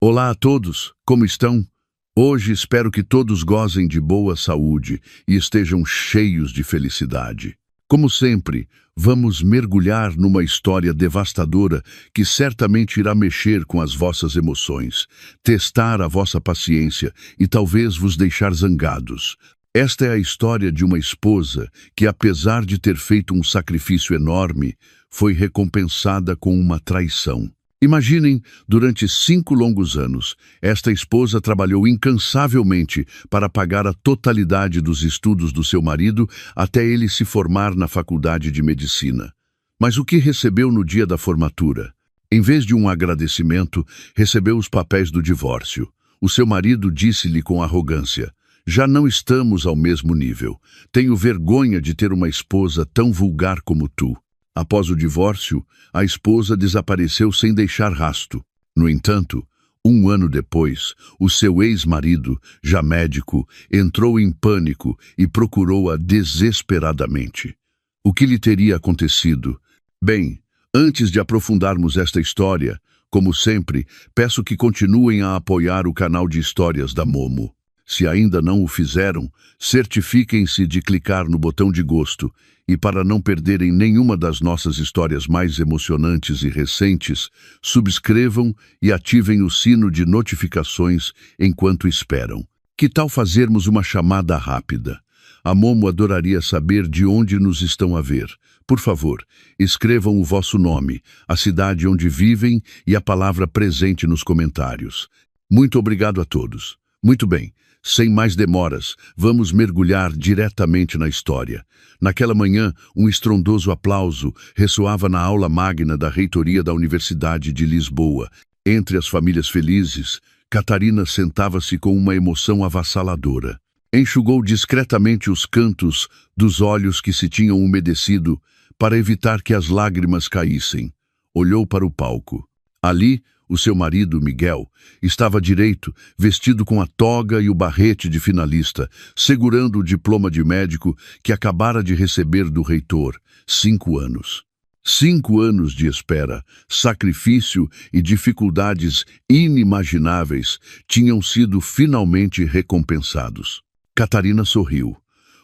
Olá a todos, como estão? Hoje espero que todos gozem de boa saúde e estejam cheios de felicidade. Como sempre, vamos mergulhar numa história devastadora que certamente irá mexer com as vossas emoções, testar a vossa paciência e talvez vos deixar zangados. Esta é a história de uma esposa que, apesar de ter feito um sacrifício enorme, foi recompensada com uma traição. Imaginem, durante 5 longos anos, esta esposa trabalhou incansavelmente para pagar a totalidade dos estudos do seu marido até ele se formar na faculdade de medicina. Mas o que recebeu no dia da formatura? Em vez de um agradecimento, recebeu os papéis do divórcio. O seu marido disse-lhe com arrogância: "Já não estamos ao mesmo nível. Tenho vergonha de ter uma esposa tão vulgar como tu." Após o divórcio, a esposa desapareceu sem deixar rastro. No entanto, 1 ano depois, o seu ex-marido, já médico, entrou em pânico e procurou-a desesperadamente. O que lhe teria acontecido? Bem, antes de aprofundarmos esta história, como sempre, peço que continuem a apoiar o canal de histórias da Momo. Se ainda não o fizeram, certifiquem-se de clicar no botão de gosto e, para não perderem nenhuma das nossas histórias mais emocionantes e recentes, subscrevam e ativem o sino de notificações enquanto esperam. Que tal fazermos uma chamada rápida? A Momo adoraria saber de onde nos estão a ver. Por favor, escrevam o vosso nome, a cidade onde vivem e a palavra presente nos comentários. Muito obrigado a todos. Muito bem. Sem mais demoras, vamos mergulhar diretamente na história. Naquela manhã, um estrondoso aplauso ressoava na aula magna da reitoria da Universidade de Lisboa. Entre as famílias felizes, Catarina sentava-se com uma emoção avassaladora. Enxugou discretamente os cantos dos olhos que se tinham umedecido para evitar que as lágrimas caíssem. Olhou para o palco. Ali, o seu marido, Miguel, estava direito, vestido com a toga e o barrete de finalista, segurando o diploma de médico que acabara de receber do reitor. 5 anos. 5 anos de espera, sacrifício e dificuldades inimagináveis tinham sido finalmente recompensados. Catarina sorriu.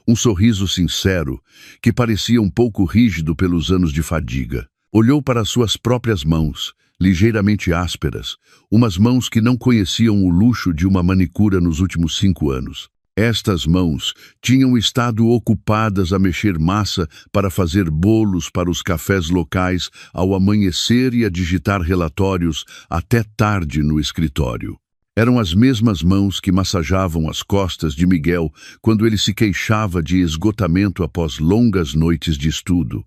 Um sorriso sincero, que parecia um pouco rígido pelos anos de fadiga. Olhou para suas próprias mãos, ligeiramente ásperas, umas mãos que não conheciam o luxo de uma manicura nos últimos 5 anos. Estas mãos tinham estado ocupadas a mexer massa para fazer bolos para os cafés locais ao amanhecer e a digitar relatórios até tarde no escritório. Eram as mesmas mãos que massajavam as costas de Miguel quando ele se queixava de esgotamento após longas noites de estudo.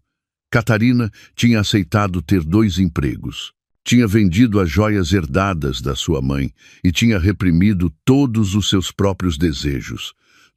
Catarina tinha aceitado ter 2 empregos. Tinha vendido as joias herdadas da sua mãe e tinha reprimido todos os seus próprios desejos.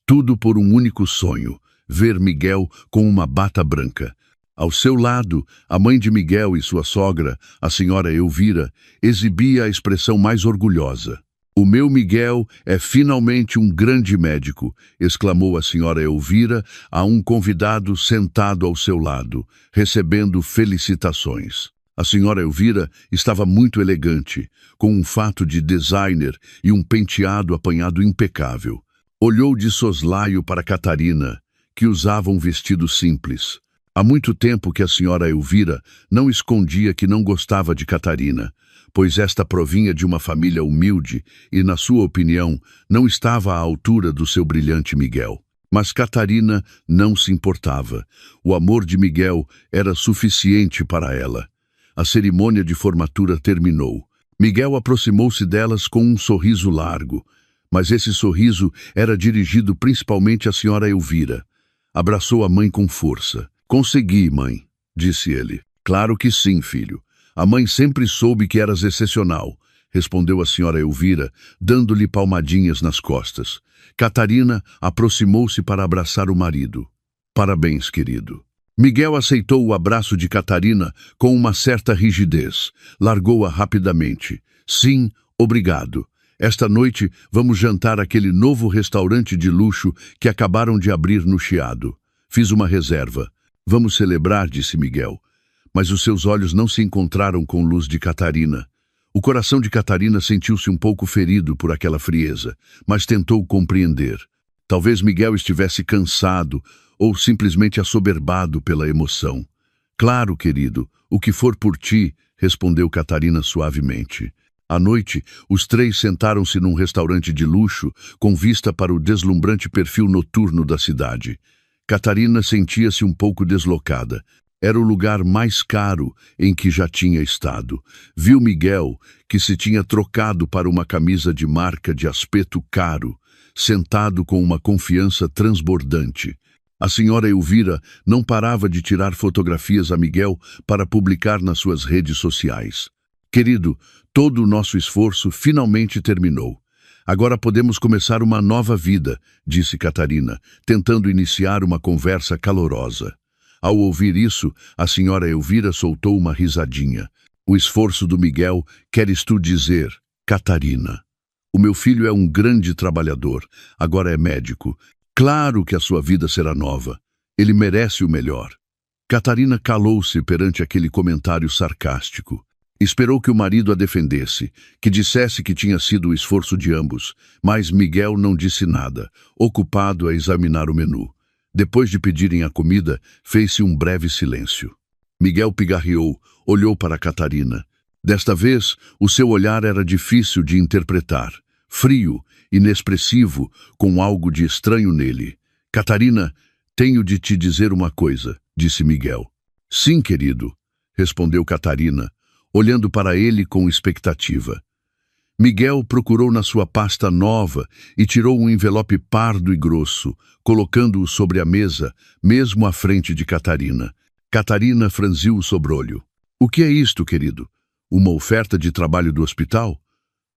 Tudo por um único sonho: ver Miguel com uma bata branca. Ao seu lado, a mãe de Miguel e sua sogra, a senhora Elvira, exibia a expressão mais orgulhosa. "O meu Miguel é finalmente um grande médico", exclamou a senhora Elvira a um convidado sentado ao seu lado, recebendo felicitações. A senhora Elvira estava muito elegante, com um fato de designer e um penteado apanhado impecável. Olhou de soslaio para Catarina, que usava um vestido simples. Há muito tempo que a senhora Elvira não escondia que não gostava de Catarina, pois esta provinha de uma família humilde e, na sua opinião, não estava à altura do seu brilhante Miguel. Mas Catarina não se importava. O amor de Miguel era suficiente para ela. A cerimônia de formatura terminou. Miguel aproximou-se delas com um sorriso largo, mas esse sorriso era dirigido principalmente à senhora Elvira. Abraçou a mãe com força. "Consegui, mãe", disse ele. "Claro que sim, filho. A mãe sempre soube que eras excepcional", respondeu a senhora Elvira, dando-lhe palmadinhas nas costas. Catarina aproximou-se para abraçar o marido. "Parabéns, querido." Miguel aceitou o abraço de Catarina com uma certa rigidez. Largou-a rapidamente. "Sim, obrigado. Esta noite vamos jantar àquele novo restaurante de luxo que acabaram de abrir no Chiado. Fiz uma reserva. Vamos celebrar", disse Miguel. Mas os seus olhos não se encontraram com luz de Catarina. O coração de Catarina sentiu-se um pouco ferido por aquela frieza, mas tentou compreender. Talvez Miguel estivesse cansado ou simplesmente assoberbado pela emoção. Claro, querido, o que for por ti, respondeu Catarina suavemente. À noite, os três sentaram-se num restaurante de luxo, com vista para o deslumbrante perfil noturno da cidade. Catarina sentia-se um pouco deslocada. Era o lugar mais caro em que já tinha estado. Viu Miguel, que se tinha trocado para uma camisa de marca de aspecto caro, sentado com uma confiança transbordante. A senhora Elvira não parava de tirar fotografias a Miguel para publicar nas suas redes sociais. Querido, todo o nosso esforço finalmente terminou. Agora podemos começar uma nova vida, disse Catarina, tentando iniciar uma conversa calorosa. Ao ouvir isso, a senhora Elvira soltou uma risadinha. O esforço do Miguel, queres tu dizer, Catarina? O meu filho é um grande trabalhador, agora é médico. Claro que a sua vida será nova. Ele merece o melhor. Catarina calou-se perante aquele comentário sarcástico. Esperou que o marido a defendesse, que dissesse que tinha sido o esforço de ambos, mas Miguel não disse nada, ocupado a examinar o menu. Depois de pedirem a comida, fez-se um breve silêncio. Miguel pigarreou, olhou para Catarina. Desta vez, o seu olhar era difícil de interpretar. Frio, inexpressivo, com algo de estranho nele. Catarina, tenho de te dizer uma coisa, disse Miguel. Sim, querido, respondeu Catarina, olhando para ele com expectativa. Miguel procurou na sua pasta nova e tirou um envelope pardo e grosso, colocando-o sobre a mesa, mesmo à frente de Catarina. Catarina franziu o sobrolho. O que é isto, querido? Uma oferta de trabalho do hospital?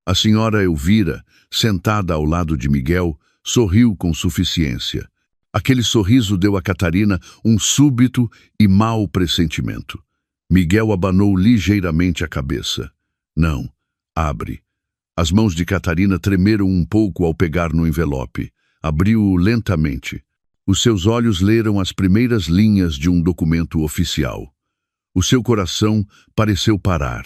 A senhora Elvira, sentada ao lado de Miguel, sorriu com suficiência. Aquele sorriso deu a Catarina um súbito e mau pressentimento. Miguel abanou ligeiramente a cabeça. Não, abre. As mãos de Catarina tremeram um pouco ao pegar no envelope. Abriu-o lentamente. Os seus olhos leram as primeiras linhas de um documento oficial. O seu coração pareceu parar.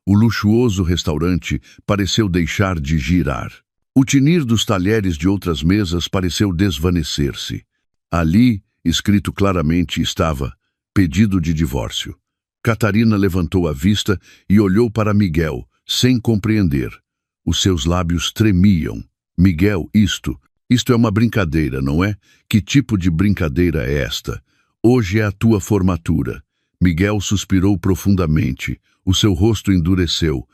O luxuoso restaurante pareceu deixar de girar. O tinir dos talheres de outras mesas pareceu desvanecer-se. Ali, escrito claramente, estava pedido de divórcio. Catarina levantou a vista e olhou para Miguel, sem compreender. Os seus lábios tremiam. Miguel, isto é uma brincadeira, não é? Que tipo de brincadeira é esta? Hoje é a tua formatura. Miguel suspirou profundamente. O seu rosto endureceu.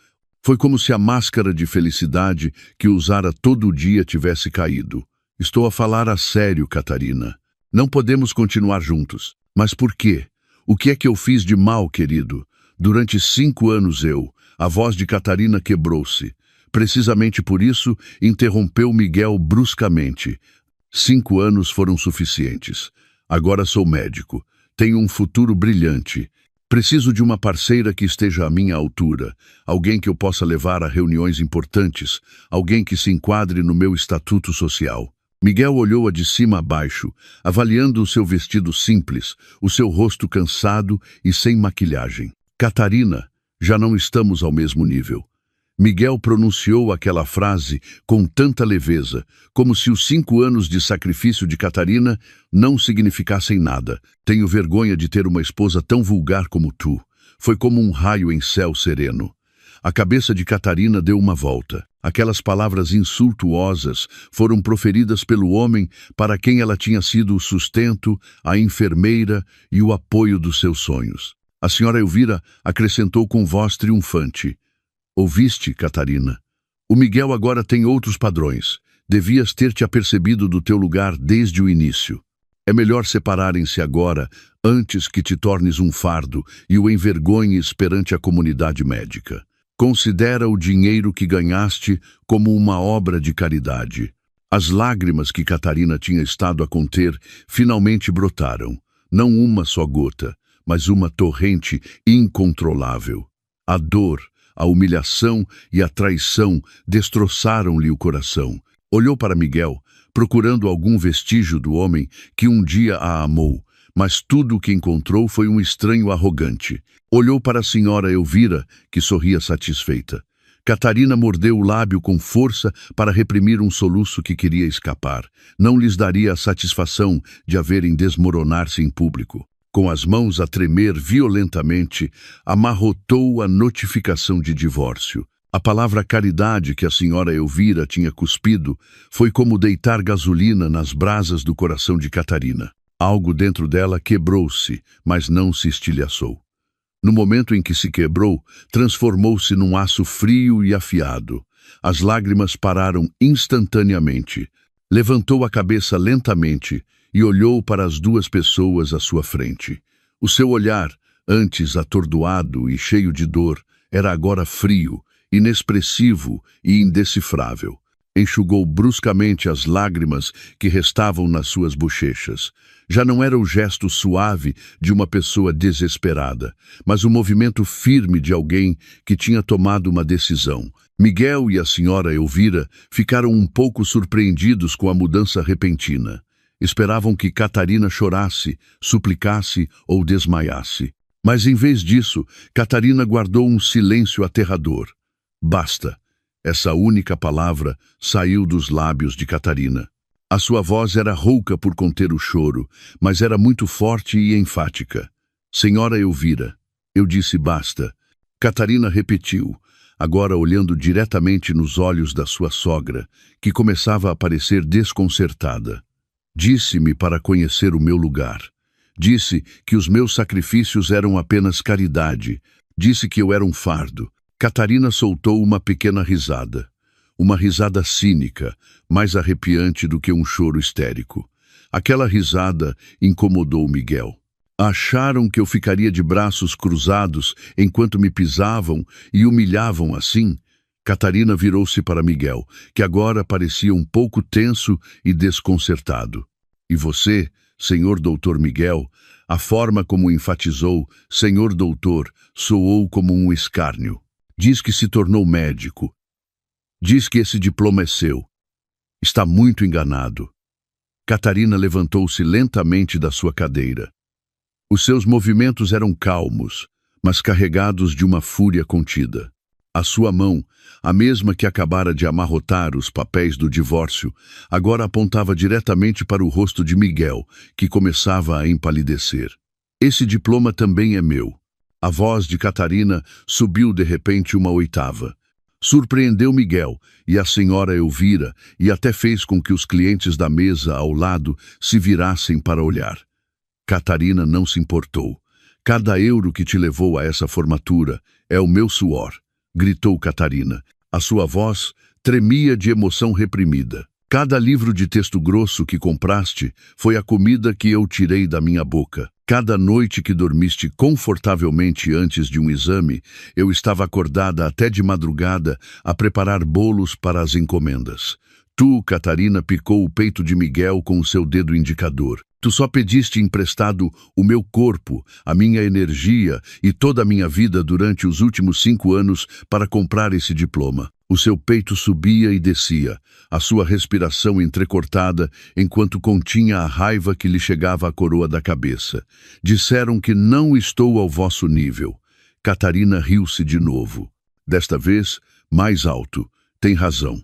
Foi como se a máscara de felicidade que usara todo dia tivesse caído. Estou a falar a sério, Catarina. Não podemos continuar juntos. Mas por quê? O que é que eu fiz de mal, querido? Durante 5 anos a voz de Catarina quebrou-se. Precisamente por isso, interrompeu Miguel bruscamente. 5 anos foram suficientes. Agora sou médico. Tenho um futuro brilhante. Preciso de uma parceira que esteja à minha altura, alguém que eu possa levar a reuniões importantes, alguém que se enquadre no meu estatuto social. Miguel olhou-a de cima a baixo, avaliando o seu vestido simples, o seu rosto cansado e sem maquilhagem. Catarina, já não estamos ao mesmo nível. Miguel pronunciou aquela frase com tanta leveza, como se os 5 anos de sacrifício de Catarina não significassem nada. Tenho vergonha de ter uma esposa tão vulgar como tu. Foi como um raio em céu sereno. A cabeça de Catarina deu uma volta. Aquelas palavras insultuosas foram proferidas pelo homem para quem ela tinha sido o sustento, a enfermeira e o apoio dos seus sonhos. A senhora Elvira acrescentou com voz triunfante. Ouviste, Catarina? O Miguel agora tem outros padrões. Devias ter-te apercebido do teu lugar desde o início. É melhor separarem-se agora, antes que te tornes um fardo e o envergonhes perante a comunidade médica. Considera o dinheiro que ganhaste como uma obra de caridade. As lágrimas que Catarina tinha estado a conter finalmente brotaram. Não uma só gota, mas uma torrente incontrolável. A dor, a humilhação e a traição destroçaram-lhe o coração. Olhou para Miguel, procurando algum vestígio do homem que um dia a amou, mas tudo o que encontrou foi um estranho arrogante. Olhou para a senhora Elvira, que sorria satisfeita. Catarina mordeu o lábio com força para reprimir um soluço que queria escapar. Não lhes daria a satisfação de a verem desmoronar-se em público. Com as mãos a tremer violentamente, amarrotou a notificação de divórcio. A palavra caridade que a senhora Elvira tinha cuspido foi como deitar gasolina nas brasas do coração de Catarina. Algo dentro dela quebrou-se, mas não se estilhaçou. No momento em que se quebrou, transformou-se num aço frio e afiado. As lágrimas pararam instantaneamente. Levantou a cabeça lentamente e olhou para as duas pessoas à sua frente. O seu olhar, antes atordoado e cheio de dor, era agora frio, inexpressivo e indecifrável. Enxugou bruscamente as lágrimas que restavam nas suas bochechas. Já não era o gesto suave de uma pessoa desesperada, mas o movimento firme de alguém que tinha tomado uma decisão. Miguel e a senhora Elvira ficaram um pouco surpreendidos com a mudança repentina. Esperavam que Catarina chorasse, suplicasse ou desmaiasse. Mas em vez disso, Catarina guardou um silêncio aterrador. Basta. Essa única palavra saiu dos lábios de Catarina. A sua voz era rouca por conter o choro, mas era muito forte e enfática. Senhora Elvira, eu disse basta. Catarina repetiu, agora olhando diretamente nos olhos da sua sogra, que começava a parecer desconcertada. Disse-me para conhecer o meu lugar. Disse que os meus sacrifícios eram apenas caridade. Disse que eu era um fardo. Catarina soltou uma pequena risada. Uma risada cínica, mais arrepiante do que um choro histérico. Aquela risada incomodou Miguel. Acharam que eu ficaria de braços cruzados enquanto me pisavam e humilhavam assim? Catarina virou-se para Miguel, que agora parecia um pouco tenso e desconcertado. E você, senhor doutor Miguel, a forma como enfatizou senhor doutor soou como um escárnio. Diz que se tornou médico. Diz que esse diploma é seu. Está muito enganado. Catarina levantou-se lentamente da sua cadeira. Os seus movimentos eram calmos, mas carregados de uma fúria contida. A sua mão, a mesma que acabara de amarrotar os papéis do divórcio, agora apontava diretamente para o rosto de Miguel, que começava a empalidecer. Esse diploma também é meu. A voz de Catarina subiu de repente uma oitava. Surpreendeu Miguel e a senhora Elvira e até fez com que os clientes da mesa ao lado se virassem para olhar. Catarina não se importou. Cada euro que te levou a essa formatura é o meu suor, gritou Catarina. A sua voz tremia de emoção reprimida. Cada livro de texto grosso que compraste foi a comida que eu tirei da minha boca. Cada noite que dormiste confortavelmente antes de um exame, eu estava acordada até de madrugada a preparar bolos para as encomendas. Tu, Catarina, picou o peito de Miguel com o seu dedo indicador. Tu só pediste emprestado o meu corpo, a minha energia e toda a minha vida durante os últimos 5 anos para comprar esse diploma. O seu peito subia e descia, a sua respiração entrecortada enquanto continha a raiva que lhe chegava à coroa da cabeça. Disseram que não estou ao vosso nível. Catarina riu-se de novo. Desta vez, mais alto. Tem razão.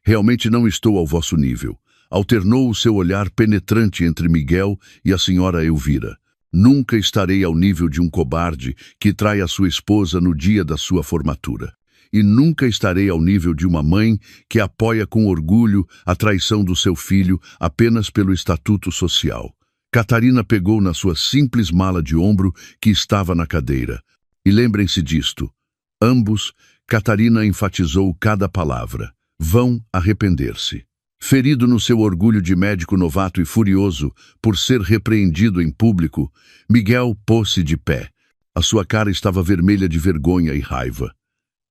Realmente não estou ao vosso nível. Alternou o seu olhar penetrante entre Miguel e a senhora Elvira. Nunca estarei ao nível de um cobarde que trai a sua esposa no dia da sua formatura. E nunca estarei ao nível de uma mãe que apoia com orgulho a traição do seu filho apenas pelo estatuto social. Catarina pegou na sua simples mala de ombro que estava na cadeira. E lembrem-se disto. Ambos, Catarina enfatizou cada palavra. Vão arrepender-se. Ferido no seu orgulho de médico novato e furioso por ser repreendido em público, Miguel pôs-se de pé. A sua cara estava vermelha de vergonha e raiva.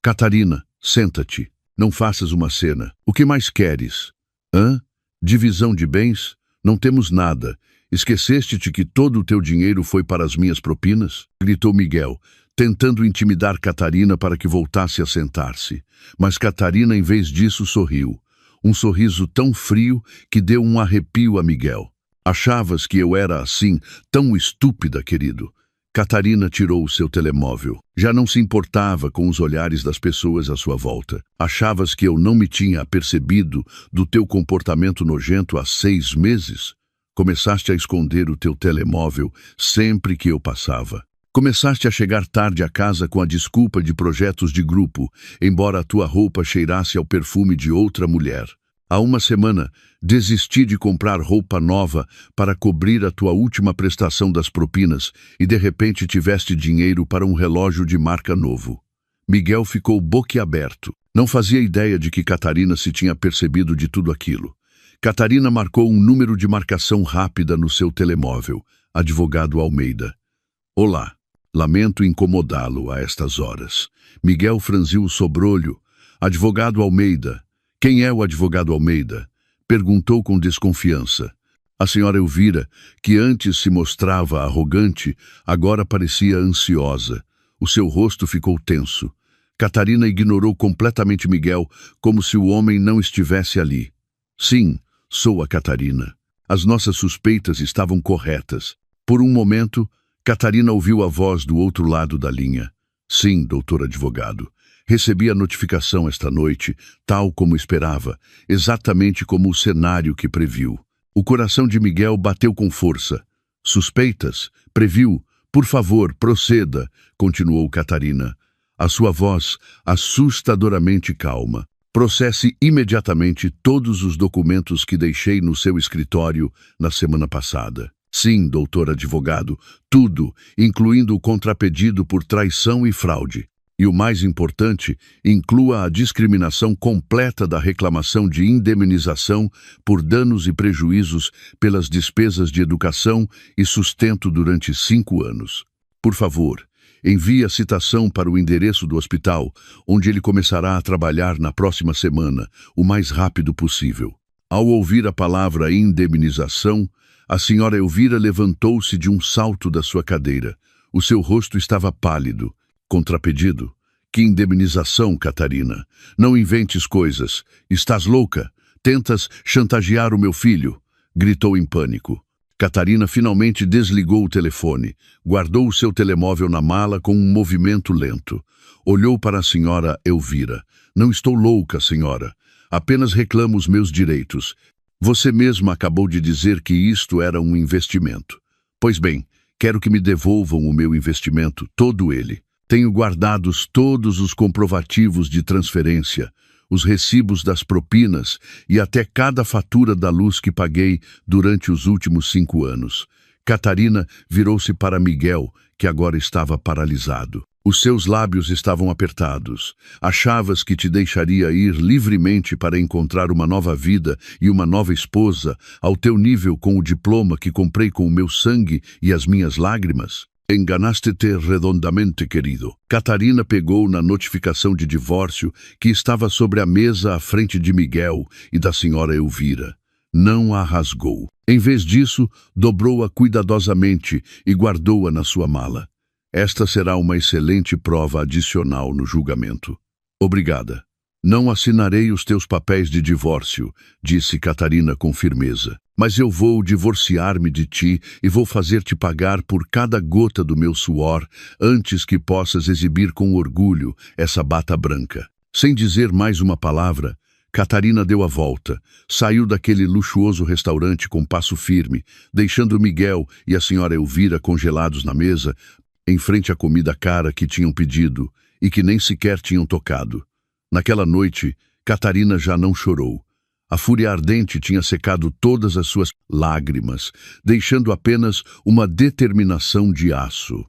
Catarina, senta-te. Não faças uma cena. O que mais queres? Hã? Divisão de bens? Não temos nada. Esqueceste-te que todo o teu dinheiro foi para as minhas propinas? Gritou Miguel, tentando intimidar Catarina para que voltasse a sentar-se. Mas Catarina, em vez disso, sorriu. Um sorriso tão frio que deu um arrepio a Miguel. Achavas que eu era assim, tão estúpida, querido? Catarina tirou o seu telemóvel. Já não se importava com os olhares das pessoas à sua volta. Achavas que eu não me tinha apercebido do teu comportamento nojento há 6 meses? Começaste a esconder o teu telemóvel sempre que eu passava. Começaste a chegar tarde a casa com a desculpa de projetos de grupo, embora a tua roupa cheirasse ao perfume de outra mulher. Há 1 semana, desisti de comprar roupa nova para cobrir a tua última prestação das propinas e de repente tiveste dinheiro para um relógio de marca novo. Miguel ficou boquiaberto. Não fazia ideia de que Catarina se tinha percebido de tudo aquilo. Catarina marcou um número de marcação rápida no seu telemóvel. Advogado Almeida. Olá. Lamento incomodá-lo a estas horas. Miguel franziu o sobrolho. Advogado Almeida. Quem é o advogado Almeida? Perguntou com desconfiança. A senhora Elvira, que antes se mostrava arrogante, agora parecia ansiosa. O seu rosto ficou tenso. Catarina ignorou completamente Miguel, como se o homem não estivesse ali. Sim, sou a Catarina. As nossas suspeitas estavam corretas. Por um momento, Catarina ouviu a voz do outro lado da linha. Sim, doutor advogado. Recebi a notificação esta noite, tal como esperava, exatamente como o cenário que previu. O coração de Miguel bateu com força. Suspeitas? Previu? Por favor, proceda, continuou Catarina. A sua voz assustadoramente calma. Processe imediatamente todos os documentos que deixei no seu escritório na semana passada. Sim, doutor advogado, tudo, incluindo o contrapedido por traição e fraude. E o mais importante, inclua a discriminação completa da reclamação de indemnização por danos e prejuízos pelas despesas de educação e sustento durante 5 anos. Por favor, envie a citação para o endereço do hospital, onde ele começará a trabalhar na próxima semana, o mais rápido possível. Ao ouvir a palavra indemnização, a senhora Elvira levantou-se de um salto da sua cadeira. O seu rosto estava pálido. Contrapedido? Que indemnização, Catarina? Não inventes coisas. Estás louca? Tentas chantagear o meu filho? Gritou em pânico. Catarina finalmente desligou o telefone. Guardou o seu telemóvel na mala com um movimento lento. Olhou para a senhora Elvira. Não estou louca, senhora. Apenas reclamo os meus direitos. Você mesma acabou de dizer que isto era um investimento. Pois bem, quero que me devolvam o meu investimento, todo ele. Tenho guardados todos os comprovativos de transferência, os recibos das propinas e até cada fatura da luz que paguei durante os últimos 5 anos. Catarina virou-se para Miguel, que agora estava paralisado. Os seus lábios estavam apertados. Achavas que te deixaria ir livremente para encontrar uma nova vida e uma nova esposa, ao teu nível com o diploma que comprei com o meu sangue e as minhas lágrimas? Enganaste-te redondamente, querido. Catarina pegou na notificação de divórcio que estava sobre a mesa à frente de Miguel e da senhora Elvira. Não a rasgou. Em vez disso, dobrou-a cuidadosamente e guardou-a na sua mala. Esta será uma excelente prova adicional no julgamento. Obrigada. Não assinarei os teus papéis de divórcio, disse Catarina com firmeza. Mas eu vou divorciar-me de ti e vou fazer-te pagar por cada gota do meu suor antes que possas exibir com orgulho essa bata branca. Sem dizer mais uma palavra, Catarina deu a volta, saiu daquele luxuoso restaurante com passo firme, deixando Miguel e a senhora Elvira congelados na mesa, em frente à comida cara que tinham pedido e que nem sequer tinham tocado. Naquela noite, Catarina já não chorou. A fúria ardente tinha secado todas as suas lágrimas, deixando apenas uma determinação de aço.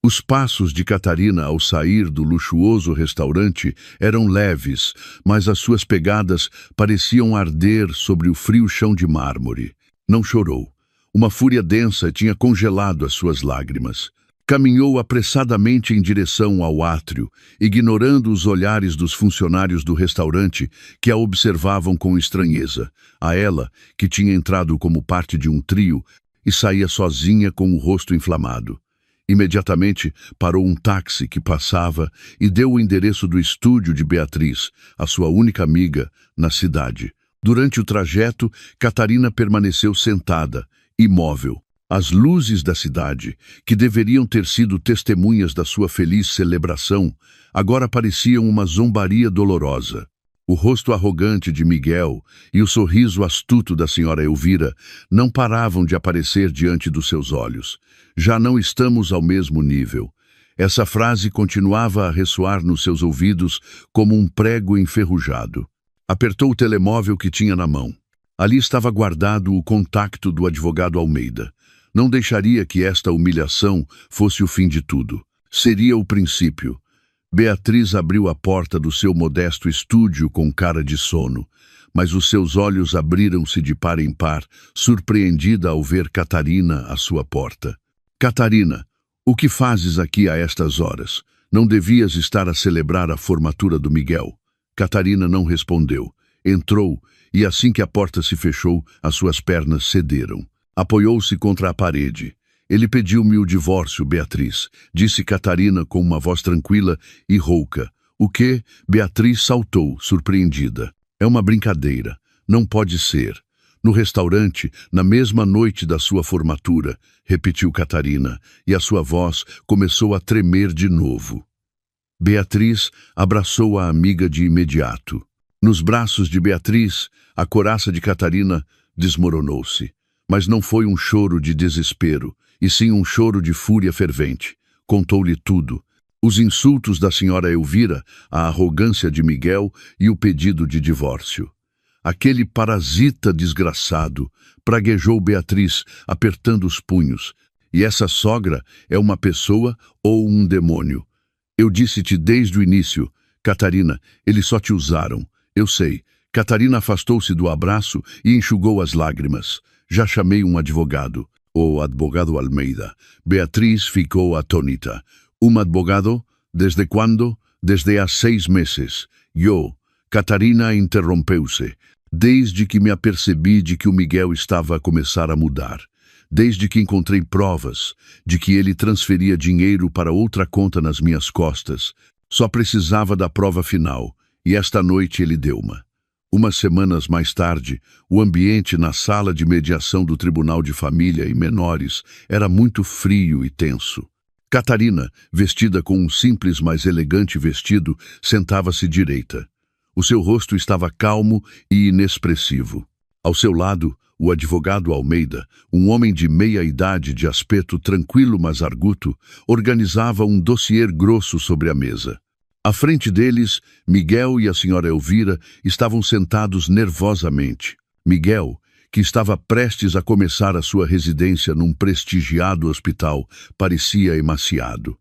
Os passos de Catarina ao sair do luxuoso restaurante eram leves, mas as suas pegadas pareciam arder sobre o frio chão de mármore. Não chorou. Uma fúria densa tinha congelado as suas lágrimas. Caminhou apressadamente em direção ao átrio, ignorando os olhares dos funcionários do restaurante que a observavam com estranheza. A ela, que tinha entrado como parte de um trio e saía sozinha com o rosto inflamado. Imediatamente parou um táxi que passava e deu o endereço do estúdio de Beatriz, a sua única amiga, na cidade. Durante o trajeto, Catarina permaneceu sentada, imóvel. As luzes da cidade, que deveriam ter sido testemunhas da sua feliz celebração, agora pareciam uma zombaria dolorosa. O rosto arrogante de Miguel e o sorriso astuto da senhora Elvira não paravam de aparecer diante dos seus olhos. Já não estamos ao mesmo nível. Essa frase continuava a ressoar nos seus ouvidos como um prego enferrujado. Apertou o telemóvel que tinha na mão. Ali estava guardado o contacto do advogado Almeida. Não deixaria que esta humilhação fosse o fim de tudo. Seria o princípio. Beatriz abriu a porta do seu modesto estúdio com cara de sono, mas os seus olhos abriram-se de par em par, surpreendida ao ver Catarina à sua porta. Catarina, o que fazes aqui a estas horas? Não devias estar a celebrar a formatura do Miguel? Catarina não respondeu. Entrou, e assim que a porta se fechou, as suas pernas cederam. Apoiou-se contra a parede. Ele pediu-me o divórcio, Beatriz, disse Catarina com uma voz tranquila e rouca. O quê? Beatriz saltou, surpreendida. É uma brincadeira. Não pode ser. No restaurante, na mesma noite da sua formatura, repetiu Catarina, e a sua voz começou a tremer de novo. Beatriz abraçou a amiga de imediato. Nos braços de Beatriz, a coraça de Catarina desmoronou-se. Mas não foi um choro de desespero, e sim um choro de fúria fervente. Contou-lhe tudo. Os insultos da senhora Elvira, a arrogância de Miguel e o pedido de divórcio. Aquele parasita desgraçado, praguejou Beatriz, apertando os punhos. E essa sogra é uma pessoa ou um demônio? Eu disse-te desde o início, Catarina, eles só te usaram. Eu sei. Catarina afastou-se do abraço e enxugou as lágrimas. Já chamei um advogado. O advogado Almeida. Beatriz ficou atônita. Advogado? Desde quando? Desde há 6 meses. Catarina interrompeu-se. Desde que me apercebi de que o Miguel estava a começar a mudar. Desde que encontrei provas de que ele transferia dinheiro para outra conta nas minhas costas. Só precisava da prova final. E esta noite ele deu-me. Umas semanas mais tarde, o ambiente na sala de mediação do Tribunal de Família e Menores era muito frio e tenso. Catarina, vestida com um simples mas elegante vestido, sentava-se direita. O seu rosto estava calmo e inexpressivo. Ao seu lado, o advogado Almeida, um homem de meia idade de aspecto tranquilo mas arguto, organizava um dossiê grosso sobre a mesa. À frente deles, Miguel e a senhora Elvira estavam sentados nervosamente. Miguel, que estava prestes a começar a sua residência num prestigiado hospital, parecia emaciado.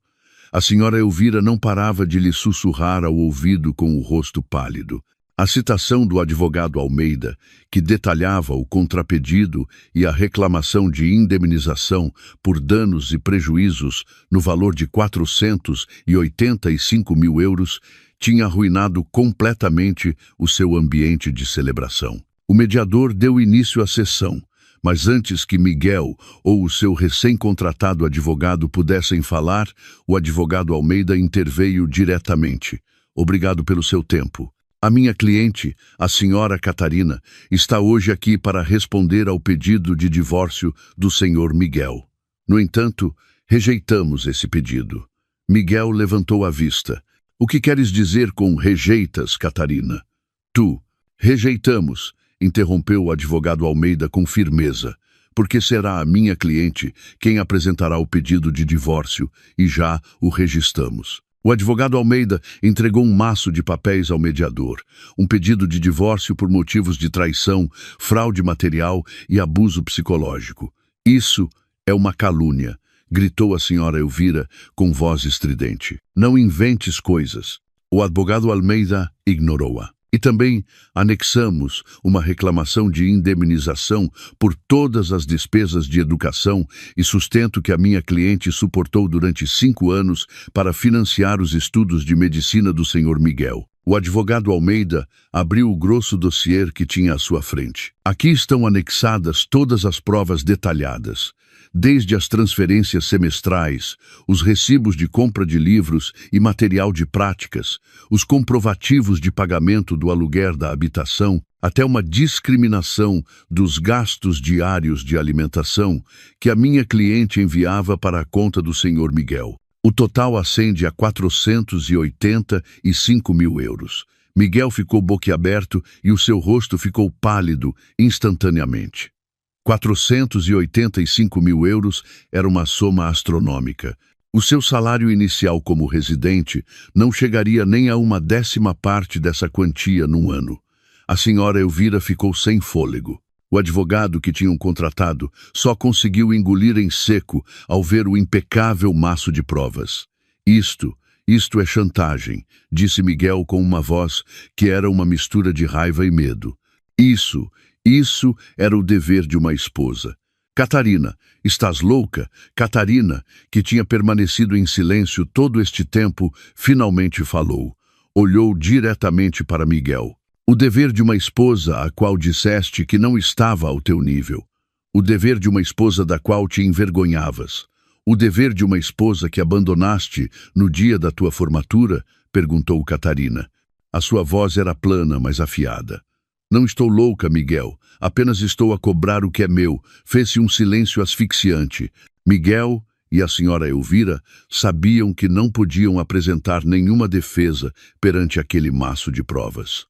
A senhora Elvira não parava de lhe sussurrar ao ouvido com o rosto pálido. A citação do advogado Almeida, que detalhava o contrapedido e a reclamação de indemnização por danos e prejuízos no valor de 485 mil euros, tinha arruinado completamente o seu ambiente de celebração. O mediador deu início à sessão, mas antes que Miguel ou o seu recém-contratado advogado pudessem falar, o advogado Almeida interveio diretamente. Obrigado pelo seu tempo. A minha cliente, a senhora Catarina, está hoje aqui para responder ao pedido de divórcio do senhor Miguel. No entanto, rejeitamos esse pedido. Miguel levantou a vista. O que queres dizer com rejeitas, Catarina? Tu. Rejeitamos, interrompeu o advogado Almeida com firmeza, porque será a minha cliente quem apresentará o pedido de divórcio e já o registramos. O advogado Almeida entregou um maço de papéis ao mediador, um pedido de divórcio por motivos de traição, fraude material e abuso psicológico. Isso é uma calúnia, gritou a senhora Elvira com voz estridente. Não inventes coisas. O advogado Almeida ignorou-a. E também anexamos uma reclamação de indemnização por todas as despesas de educação e sustento que a minha cliente suportou durante 5 anos para financiar os estudos de medicina do senhor Miguel. O advogado Almeida abriu o grosso dossiê que tinha à sua frente. Aqui estão anexadas todas as provas detalhadas, desde as transferências semestrais, os recibos de compra de livros e material de práticas, os comprovativos de pagamento do aluguer da habitação, até uma discriminação dos gastos diários de alimentação que a minha cliente enviava para a conta do Sr. Miguel. O total ascende a 485 mil euros. Miguel ficou boquiaberto e o seu rosto ficou pálido instantaneamente. 485 mil euros era uma soma astronômica. O seu salário inicial como residente não chegaria nem a 1/10 parte dessa quantia num ano. A senhora Elvira ficou sem fôlego. O advogado que tinham contratado só conseguiu engolir em seco ao ver o impecável maço de provas. Isto é chantagem, disse Miguel com uma voz que era uma mistura de raiva e medo. Isso era o dever de uma esposa. Catarina, estás louca? Catarina, que tinha permanecido em silêncio todo este tempo, finalmente falou. Olhou diretamente para Miguel. O dever de uma esposa a qual disseste que não estava ao teu nível. O dever de uma esposa da qual te envergonhavas. O dever de uma esposa que abandonaste no dia da tua formatura? Perguntou Catarina. A sua voz era plana, mas afiada. Não estou louca, Miguel. Apenas estou a cobrar o que é meu. Fez-se um silêncio asfixiante. Miguel e a senhora Elvira sabiam que não podiam apresentar nenhuma defesa perante aquele maço de provas.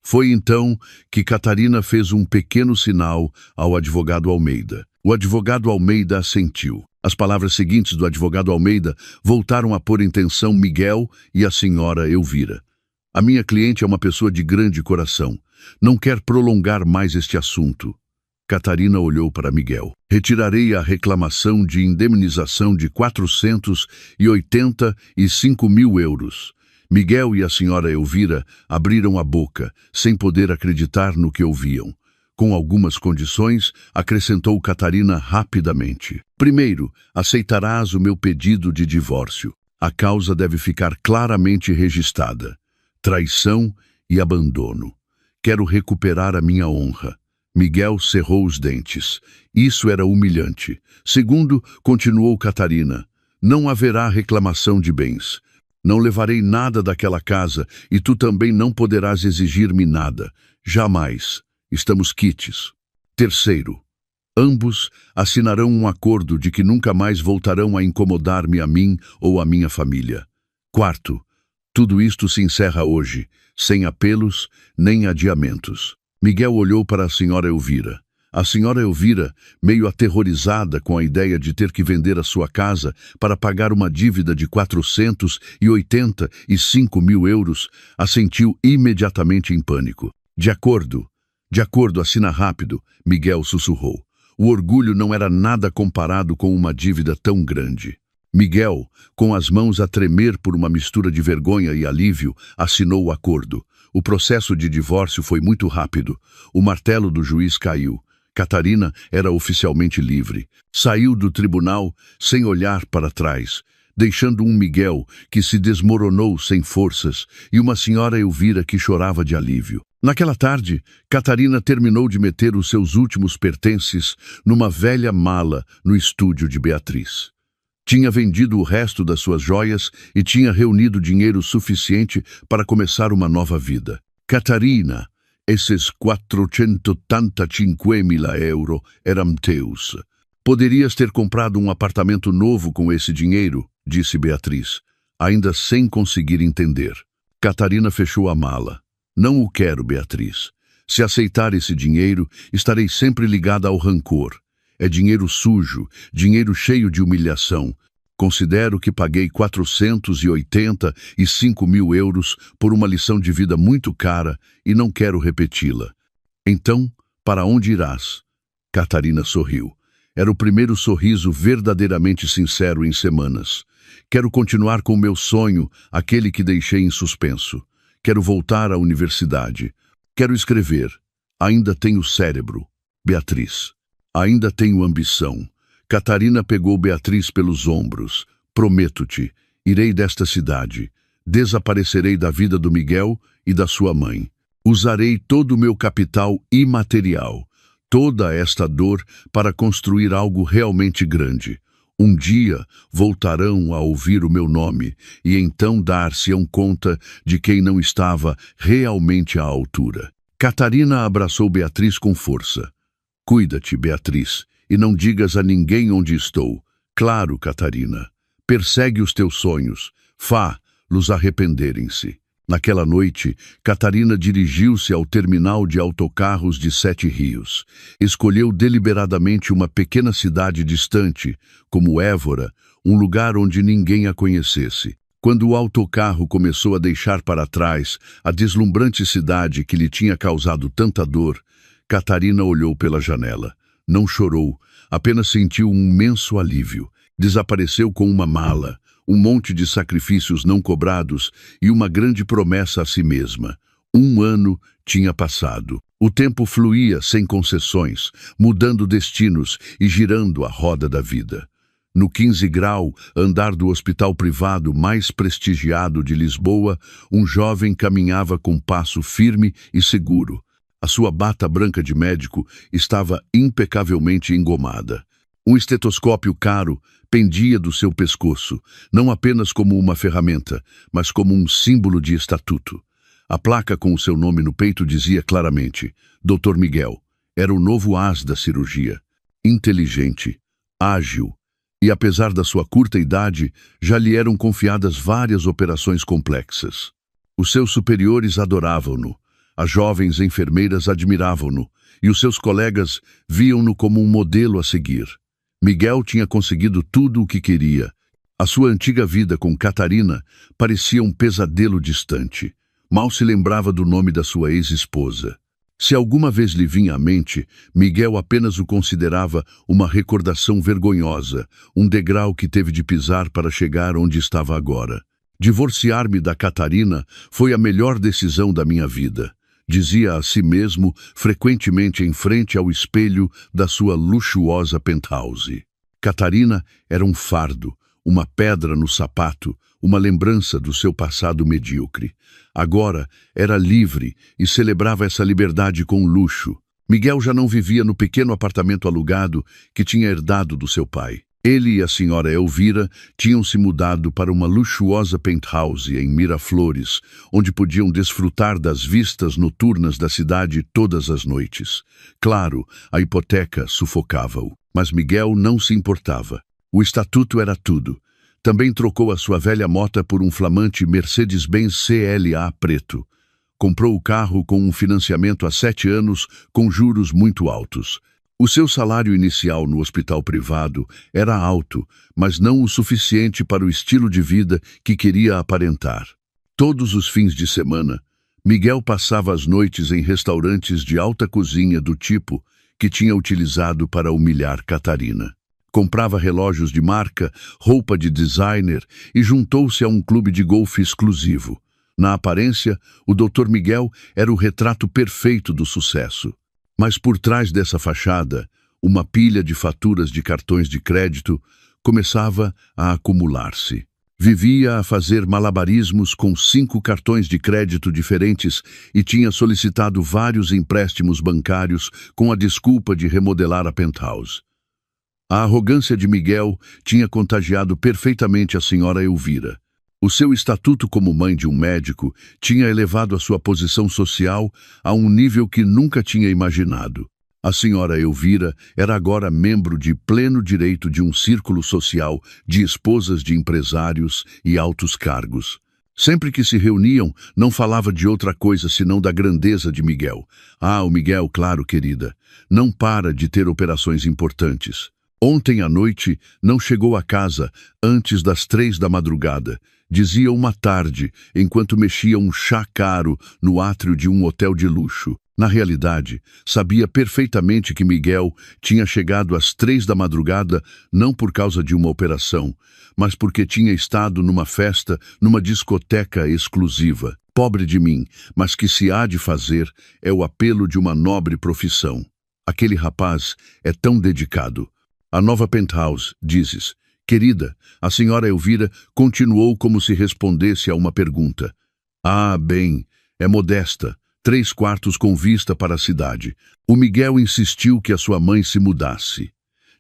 Foi então que Catarina fez um pequeno sinal ao advogado Almeida. O advogado Almeida assentiu. As palavras seguintes do advogado Almeida voltaram a pôr em tensão Miguel e a senhora Elvira. A minha cliente é uma pessoa de grande coração. Não quer prolongar mais este assunto. Catarina olhou para Miguel. Retirarei a reclamação de indemnização de 485 mil euros. Miguel e a senhora Elvira abriram a boca, sem poder acreditar no que ouviam. Com algumas condições, acrescentou Catarina rapidamente. Primeiro, aceitarás o meu pedido de divórcio. A causa deve ficar claramente registrada. Traição e abandono. Quero recuperar a minha honra. Miguel cerrou os dentes. Isso era humilhante. Segundo, continuou Catarina, não haverá reclamação de bens. Não levarei nada daquela casa e tu também não poderás exigir-me nada. Jamais. Estamos quites. Terceiro, ambos assinarão um acordo de que nunca mais voltarão a incomodar-me a mim ou a minha família. Quarto, tudo isto se encerra hoje, sem apelos nem adiamentos. Miguel olhou para a senhora Elvira. A senhora Elvira, meio aterrorizada com a ideia de ter que vender a sua casa para pagar uma dívida de 485 mil euros, assentiu imediatamente em pânico. De acordo, assina rápido, Miguel sussurrou. O orgulho não era nada comparado com uma dívida tão grande. Miguel, com as mãos a tremer por uma mistura de vergonha e alívio, assinou o acordo. O processo de divórcio foi muito rápido. O martelo do juiz caiu. Catarina era oficialmente livre. Saiu do tribunal sem olhar para trás, deixando um Miguel que se desmoronou sem forças e uma senhora Elvira que chorava de alívio. Naquela tarde, Catarina terminou de meter os seus últimos pertences numa velha mala no estúdio de Beatriz. Tinha vendido o resto das suas joias e tinha reunido dinheiro suficiente para começar uma nova vida. Catarina, esses 485 mil euros eram teus. Poderias ter comprado um apartamento novo com esse dinheiro, disse Beatriz, ainda sem conseguir entender. Catarina fechou a mala. Não o quero, Beatriz. Se aceitar esse dinheiro, estarei sempre ligada ao rancor. É dinheiro sujo, dinheiro cheio de humilhação. Considero que paguei 485 mil euros por uma lição de vida muito cara e não quero repeti-la. Então, para onde irás? Catarina sorriu. Era o primeiro sorriso verdadeiramente sincero em semanas. Quero continuar com o meu sonho, aquele que deixei em suspenso. Quero voltar à universidade. Quero escrever. Ainda tenho cérebro. Beatriz. Ainda tenho ambição. Catarina pegou Beatriz pelos ombros. Prometo-te, irei desta cidade. Desaparecerei da vida do Miguel e da sua mãe. Usarei todo o meu capital imaterial, toda esta dor, para construir algo realmente grande. Um dia voltarão a ouvir o meu nome e então dar-se-ão conta de quem não estava realmente à altura. Catarina abraçou Beatriz com força. Cuida-te, Beatriz, e não digas a ninguém onde estou. Claro, Catarina. Persegue os teus sonhos. Fá-los arrependerem-se. Naquela noite, Catarina dirigiu-se ao terminal de autocarros de Sete Rios. Escolheu deliberadamente uma pequena cidade distante, como Évora, um lugar onde ninguém a conhecesse. Quando o autocarro começou a deixar para trás a deslumbrante cidade que lhe tinha causado tanta dor, Catarina olhou pela janela. Não chorou, apenas sentiu um imenso alívio. Desapareceu com uma mala, um monte de sacrifícios não cobrados e uma grande promessa a si mesma. 1 ano tinha passado. O tempo fluía sem concessões, mudando destinos e girando a roda da vida. No 15 grau, andar do hospital privado mais prestigiado de Lisboa, um jovem caminhava com passo firme e seguro. A sua bata branca de médico estava impecavelmente engomada. Um estetoscópio caro pendia do seu pescoço, não apenas como uma ferramenta, mas como um símbolo de estatuto. A placa com o seu nome no peito dizia claramente: Dr. Miguel. Era o novo as da cirurgia. Inteligente, ágil, e apesar da sua curta idade, já lhe eram confiadas várias operações complexas. Os seus superiores adoravam-no, as jovens enfermeiras admiravam-no, e os seus colegas viam-no como um modelo a seguir. Miguel tinha conseguido tudo o que queria. A sua antiga vida com Catarina parecia um pesadelo distante. Mal se lembrava do nome da sua ex-esposa. Se alguma vez lhe vinha à mente, Miguel apenas o considerava uma recordação vergonhosa, um degrau que teve de pisar para chegar onde estava agora. Divorciar-me da Catarina foi a melhor decisão da minha vida, dizia a si mesmo frequentemente em frente ao espelho da sua luxuosa penthouse. Catarina era um fardo, uma pedra no sapato, uma lembrança do seu passado medíocre. Agora era livre e celebrava essa liberdade com luxo. Miguel já não vivia no pequeno apartamento alugado que tinha herdado do seu pai. Ele e a senhora Elvira tinham se mudado para uma luxuosa penthouse em Miraflores, onde podiam desfrutar das vistas noturnas da cidade todas as noites. Claro, a hipoteca sufocava-o, mas Miguel não se importava. O estatuto era tudo. Também trocou a sua velha mota por um flamante Mercedes-Benz CLA preto. Comprou o carro com um financiamento a 7 anos com juros muito altos. O seu salário inicial no hospital privado era alto, mas não o suficiente para o estilo de vida que queria aparentar. Todos os fins de semana, Miguel passava as noites em restaurantes de alta cozinha do tipo que tinha utilizado para humilhar Catarina. Comprava relógios de marca, roupa de designer e juntou-se a um clube de golfe exclusivo. Na aparência, o Dr. Miguel era o retrato perfeito do sucesso. Mas por trás dessa fachada, uma pilha de faturas de cartões de crédito começava a acumular-se. Vivia a fazer malabarismos com 5 cartões de crédito diferentes e tinha solicitado vários empréstimos bancários com a desculpa de remodelar a penthouse. A arrogância de Miguel tinha contagiado perfeitamente a senhora Elvira. O seu estatuto como mãe de um médico tinha elevado a sua posição social a um nível que nunca tinha imaginado. A senhora Elvira era agora membro de pleno direito de um círculo social de esposas de empresários e altos cargos. Sempre que se reuniam, não falava de outra coisa senão da grandeza de Miguel. O Miguel, claro, querida, não para de ter operações importantes. Ontem à noite não chegou a casa antes das 3 da madrugada. Dizia uma tarde, enquanto mexia um chá caro no átrio de um hotel de luxo. Na realidade, sabia perfeitamente que Miguel tinha chegado às 3 da madrugada não por causa de uma operação, mas porque tinha estado numa festa, numa discoteca exclusiva. Pobre de mim, mas que se há de fazer é o apelo de uma nobre profissão. Aquele rapaz é tão dedicado. A nova penthouse, dizes, Querida, a senhora Elvira continuou como se respondesse a uma pergunta. Ah, bem, é modesta, 3 quartos com vista para a cidade. O Miguel insistiu que a sua mãe se mudasse.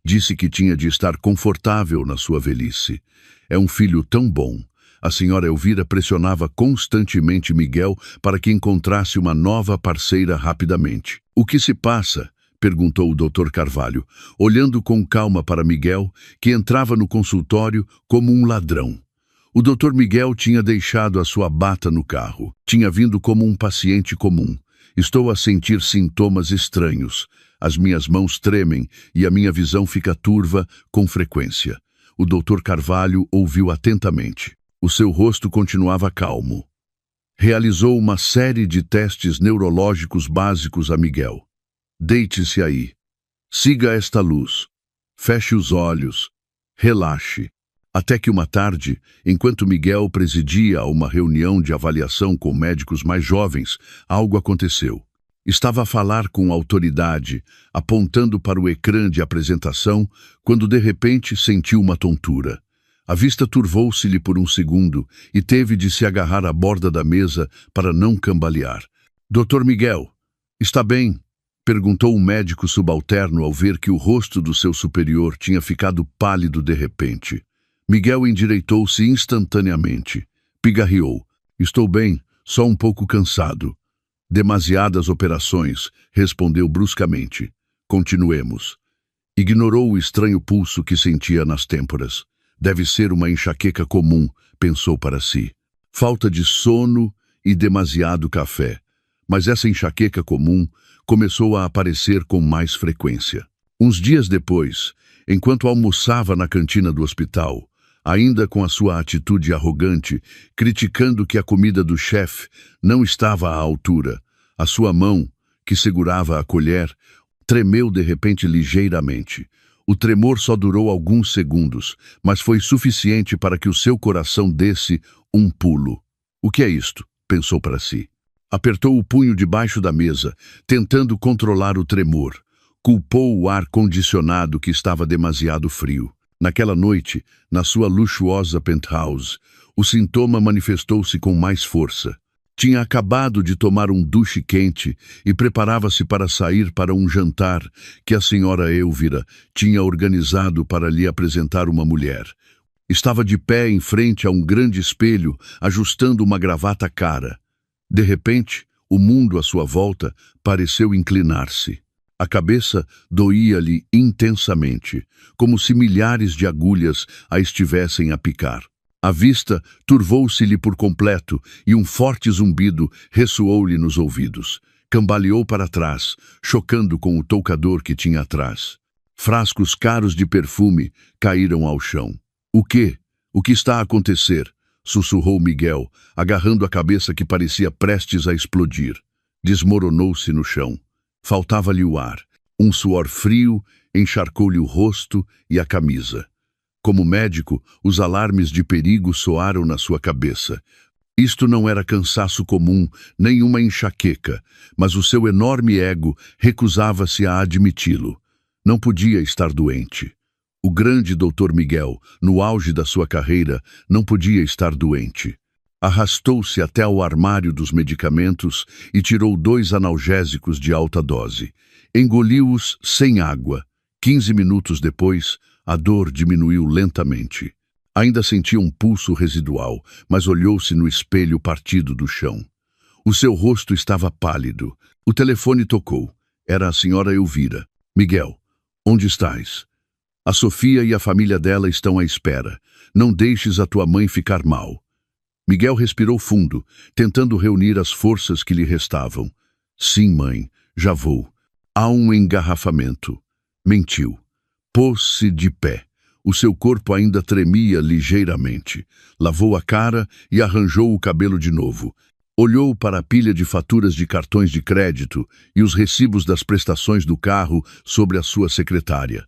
Disse que tinha de estar confortável na sua velhice. É um filho tão bom. A senhora Elvira pressionava constantemente Miguel para que encontrasse uma nova parceira rapidamente. O que se passa? Perguntou o Dr. Carvalho, olhando com calma para Miguel, que entrava no consultório como um ladrão. O Dr. Miguel tinha deixado a sua bata no carro. Tinha vindo como um paciente comum. Estou a sentir sintomas estranhos. As minhas mãos tremem e a minha visão fica turva com frequência. O Dr. Carvalho ouviu atentamente. O seu rosto continuava calmo. Realizou uma série de testes neurológicos básicos a Miguel. Deite-se aí. Siga esta luz. Feche os olhos. Relaxe. Até que uma tarde, enquanto Miguel presidia uma reunião de avaliação com médicos mais jovens, algo aconteceu. Estava a falar com autoridade, apontando para o ecrã de apresentação, quando de repente sentiu uma tontura. A vista turvou-se-lhe por um segundo e teve de se agarrar à borda da mesa para não cambalear. Dr. Miguel, está bem? Perguntou o médico subalterno ao ver que o rosto do seu superior tinha ficado pálido de repente. Miguel endireitou-se instantaneamente. Pigarreou. Estou bem, só um pouco cansado. Demasiadas operações, respondeu bruscamente. Continuemos. Ignorou o estranho pulso que sentia nas têmporas. Deve ser uma enxaqueca comum, pensou para si. Falta de sono e demasiado café. Mas essa enxaqueca comum começou a aparecer com mais frequência. Uns dias depois, enquanto almoçava na cantina do hospital, ainda com a sua atitude arrogante, criticando que a comida do chefe não estava à altura, a sua mão, que segurava a colher, tremeu de repente ligeiramente. O tremor só durou alguns segundos, mas foi suficiente para que o seu coração desse um pulo. O que é isto? Pensou para si. Apertou o punho debaixo da mesa, tentando controlar o tremor. Culpou o ar-condicionado que estava demasiado frio. Naquela noite, na sua luxuosa penthouse, o sintoma manifestou-se com mais força. Tinha acabado de tomar um duche quente e preparava-se para sair para um jantar que a senhora Elvira tinha organizado para lhe apresentar uma mulher. Estava de pé em frente a um grande espelho, ajustando uma gravata cara. De repente, o mundo à sua volta pareceu inclinar-se. A cabeça doía-lhe intensamente, como se milhares de agulhas a estivessem a picar. A vista turvou-se-lhe por completo e um forte zumbido ressoou-lhe nos ouvidos. Cambaleou para trás, chocando com o toucador que tinha atrás. Frascos caros de perfume caíram ao chão. O quê? O que está a acontecer? Sussurrou Miguel, agarrando a cabeça que parecia prestes a explodir. Desmoronou-se no chão. Faltava-lhe o ar. Um suor frio encharcou-lhe o rosto e a camisa. Como médico, os alarmes de perigo soaram na sua cabeça. Isto não era cansaço comum, nem uma enxaqueca, mas o seu enorme ego recusava-se a admiti-lo. Não podia estar doente. O grande Dr. Miguel, no auge da sua carreira, não podia estar doente. Arrastou-se até ao armário dos medicamentos e tirou 2 analgésicos de alta dose. Engoliu-os sem água. 15 minutos depois, a dor diminuiu lentamente. Ainda sentia um pulso residual, mas olhou-se no espelho partido do chão. O seu rosto estava pálido. O telefone tocou. Era a senhora Elvira. Miguel, onde estás? A Sofia e a família dela estão à espera. Não deixes a tua mãe ficar mal. Miguel respirou fundo, tentando reunir as forças que lhe restavam. Sim, mãe, já vou. Há um engarrafamento. Mentiu. Pôs-se de pé. O seu corpo ainda tremia ligeiramente. Lavou a cara e arranjou o cabelo de novo. Olhou para a pilha de faturas de cartões de crédito e os recibos das prestações do carro sobre a sua secretária.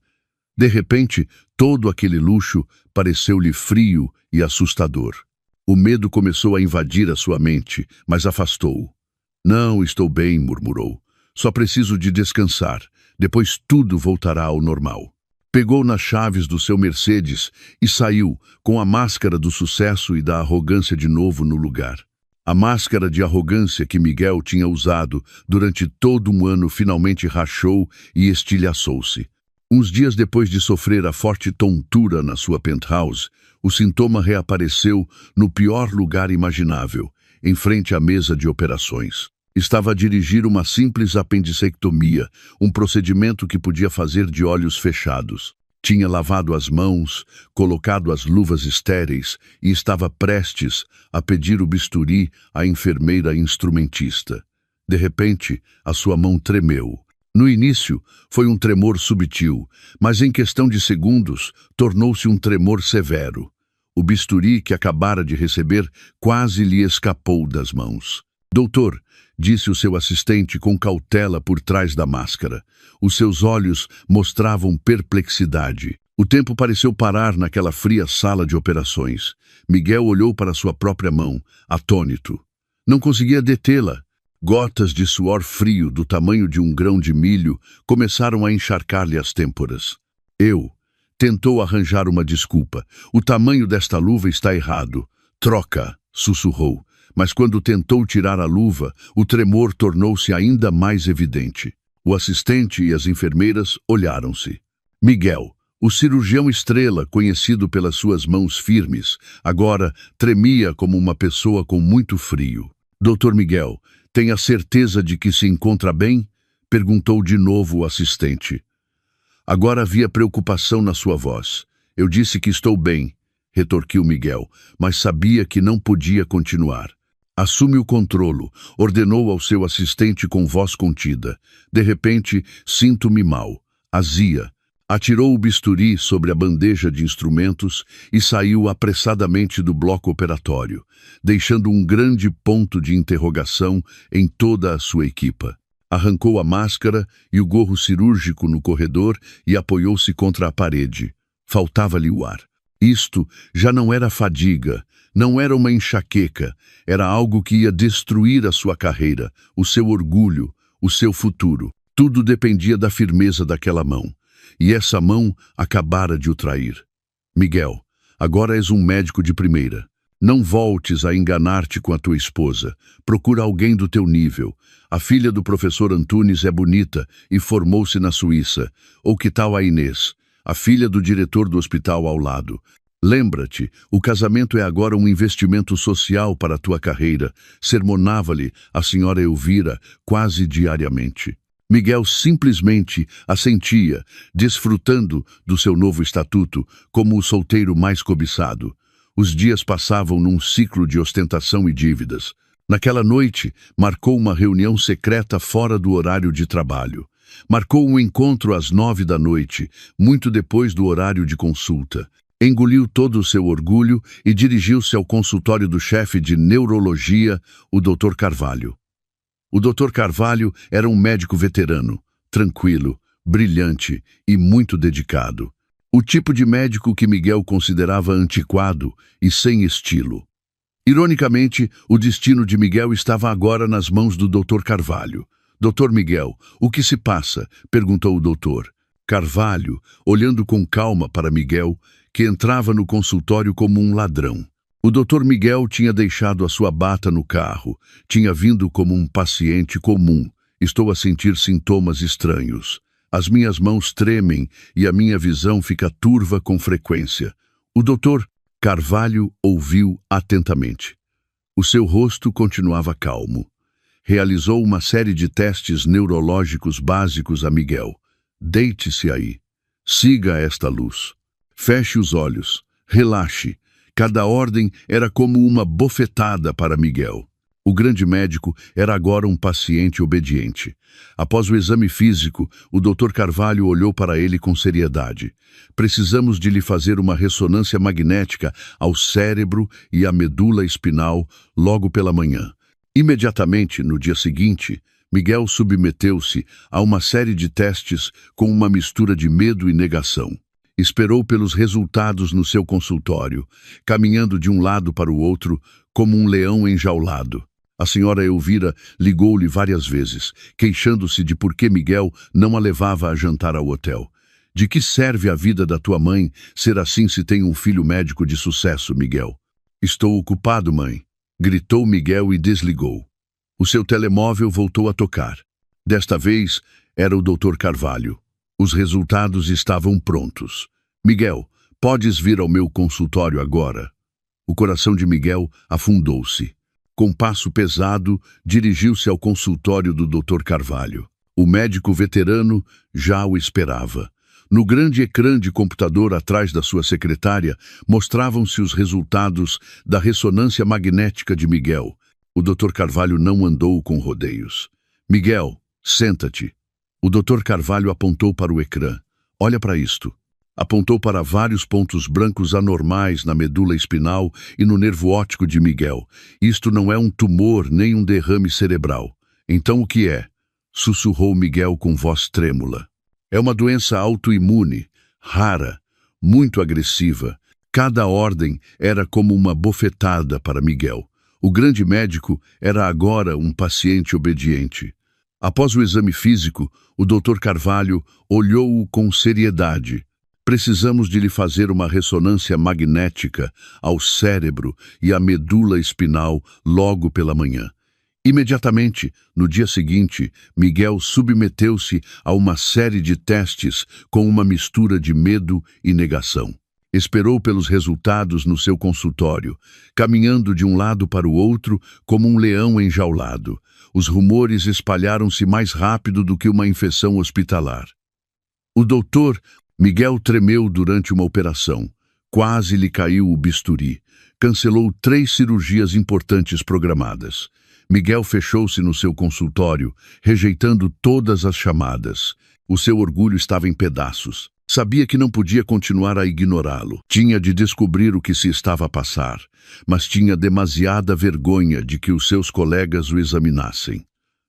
De repente, todo aquele luxo pareceu-lhe frio e assustador. O medo começou a invadir a sua mente, mas afastou-o. Não, estou bem, murmurou. Só preciso de descansar. Depois tudo voltará ao normal. Pegou nas chaves do seu Mercedes e saiu, com a máscara do sucesso e da arrogância de novo no lugar. A máscara de arrogância que Miguel tinha usado durante todo um ano finalmente rachou e estilhaçou-se. Uns dias depois de sofrer a forte tontura na sua penthouse, o sintoma reapareceu no pior lugar imaginável, em frente à mesa de operações. Estava a dirigir uma simples apendicectomia, um procedimento que podia fazer de olhos fechados. Tinha lavado as mãos, colocado as luvas estéreis e estava prestes a pedir o bisturi à enfermeira instrumentista. De repente, a sua mão tremeu. No início, foi um tremor subtil, mas em questão de segundos, tornou-se um tremor severo. O bisturi que acabara de receber quase lhe escapou das mãos. Doutor, disse o seu assistente com cautela por trás da máscara. Os seus olhos mostravam perplexidade. O tempo pareceu parar naquela fria sala de operações. Miguel olhou para sua própria mão, atônito. Não conseguia detê-la. Gotas de suor frio do tamanho de um grão de milho começaram a encharcar-lhe as têmporas. Tentou arranjar uma desculpa. O tamanho desta luva está errado. Troca, sussurrou. Mas quando tentou tirar a luva, o tremor tornou-se ainda mais evidente. O assistente e as enfermeiras olharam-se. Miguel, o cirurgião estrela, conhecido pelas suas mãos firmes, agora tremia como uma pessoa com muito frio. Doutor Miguel, tem a certeza de que se encontra bem? Perguntou de novo o assistente. Agora havia preocupação na sua voz. Eu disse que estou bem, retorquiu Miguel, mas sabia que não podia continuar. Assume o controlo, ordenou ao seu assistente com voz contida. De repente, sinto-me mal. Azia. Atirou o bisturi sobre a bandeja de instrumentos e saiu apressadamente do bloco operatório, deixando um grande ponto de interrogação em toda a sua equipa. Arrancou a máscara e o gorro cirúrgico no corredor e apoiou-se contra a parede. Faltava-lhe o ar. Isto já não era fadiga, não era uma enxaqueca, era algo que ia destruir a sua carreira, o seu orgulho, o seu futuro. Tudo dependia da firmeza daquela mão. E essa mão acabara de o trair. Miguel, agora és um médico de primeira. Não voltes a enganar-te com a tua esposa. Procura alguém do teu nível. A filha do professor Antunes é bonita e formou-se na Suíça. Ou que tal a Inês, a filha do diretor do hospital ao lado? Lembra-te, o casamento é agora um investimento social para a tua carreira. Sermonava-lhe a senhora Elvira quase diariamente. Miguel simplesmente assentia, desfrutando do seu novo estatuto como o solteiro mais cobiçado. Os dias passavam num ciclo de ostentação e dívidas. Naquela noite, marcou uma reunião secreta fora do horário de trabalho. Marcou um encontro às 9 da noite, muito depois do horário de consulta. Engoliu todo o seu orgulho e dirigiu-se ao consultório do chefe de neurologia, o Dr. Carvalho. O Dr. Carvalho era um médico veterano, tranquilo, brilhante e muito dedicado. O tipo de médico que Miguel considerava antiquado e sem estilo. Ironicamente, o destino de Miguel estava agora nas mãos do Dr. Carvalho. Dr. Miguel, o que se passa? Perguntou o doutor. Carvalho, olhando com calma para Miguel, que entrava no consultório como um ladrão. O Dr. Miguel tinha deixado a sua bata no carro. Tinha vindo como um paciente comum. Estou a sentir sintomas estranhos. As minhas mãos tremem e a minha visão fica turva com frequência. O Dr. Carvalho ouviu atentamente. O seu rosto continuava calmo. Realizou uma série de testes neurológicos básicos a Miguel. Deite-se aí. Siga esta luz. Feche os olhos. Relaxe. Cada ordem era como uma bofetada para Miguel. O grande médico era agora um paciente obediente. Após o exame físico, o Dr. Carvalho olhou para ele com seriedade. Precisamos de lhe fazer uma ressonância magnética ao cérebro e à medula espinal logo pela manhã. Imediatamente, no dia seguinte, Miguel submeteu-se a uma série de testes com uma mistura de medo e negação. Esperou pelos resultados no seu consultório, caminhando de um lado para o outro como um leão enjaulado. A senhora Elvira ligou-lhe várias vezes, queixando-se de por que Miguel não a levava a jantar ao hotel. De que serve a vida da tua mãe ser assim se tem um filho médico de sucesso, Miguel? Estou ocupado, mãe, gritou Miguel e desligou. O seu telemóvel voltou a tocar. Desta vez, era o Dr. Carvalho. Os resultados estavam prontos. Miguel, podes vir ao meu consultório agora? O coração de Miguel afundou-se. Com passo pesado, dirigiu-se ao consultório do Dr. Carvalho. O médico veterano já o esperava. No grande ecrã de computador atrás da sua secretária, mostravam-se os resultados da ressonância magnética de Miguel. O Dr. Carvalho não andou com rodeios. Miguel, senta-te. O Dr. Carvalho apontou para o ecrã. Olha para isto. Apontou para vários pontos brancos anormais na medula espinal e no nervo óptico de Miguel. Isto não é um tumor nem um derrame cerebral. Então o que é? Sussurrou Miguel com voz trêmula. É uma doença autoimune, rara, muito agressiva. Cada ordem era como uma bofetada para Miguel. O grande médico era agora um paciente obediente. Após o exame físico, o Dr. Carvalho olhou-o com seriedade. Precisamos de lhe fazer uma ressonância magnética ao cérebro e à medula espinal logo pela manhã. Imediatamente, no dia seguinte, Miguel submeteu-se a uma série de testes com uma mistura de medo e negação. Esperou pelos resultados no seu consultório, caminhando de um lado para o outro como um leão enjaulado. Os rumores espalharam-se mais rápido do que uma infecção hospitalar. O doutor Miguel tremeu durante uma operação. Quase lhe caiu o bisturi. Cancelou 3 cirurgias importantes programadas. Miguel fechou-se no seu consultório, rejeitando todas as chamadas. O seu orgulho estava em pedaços. Sabia que não podia continuar a ignorá-lo. Tinha de descobrir o que se estava a passar, mas tinha demasiada vergonha de que os seus colegas o examinassem.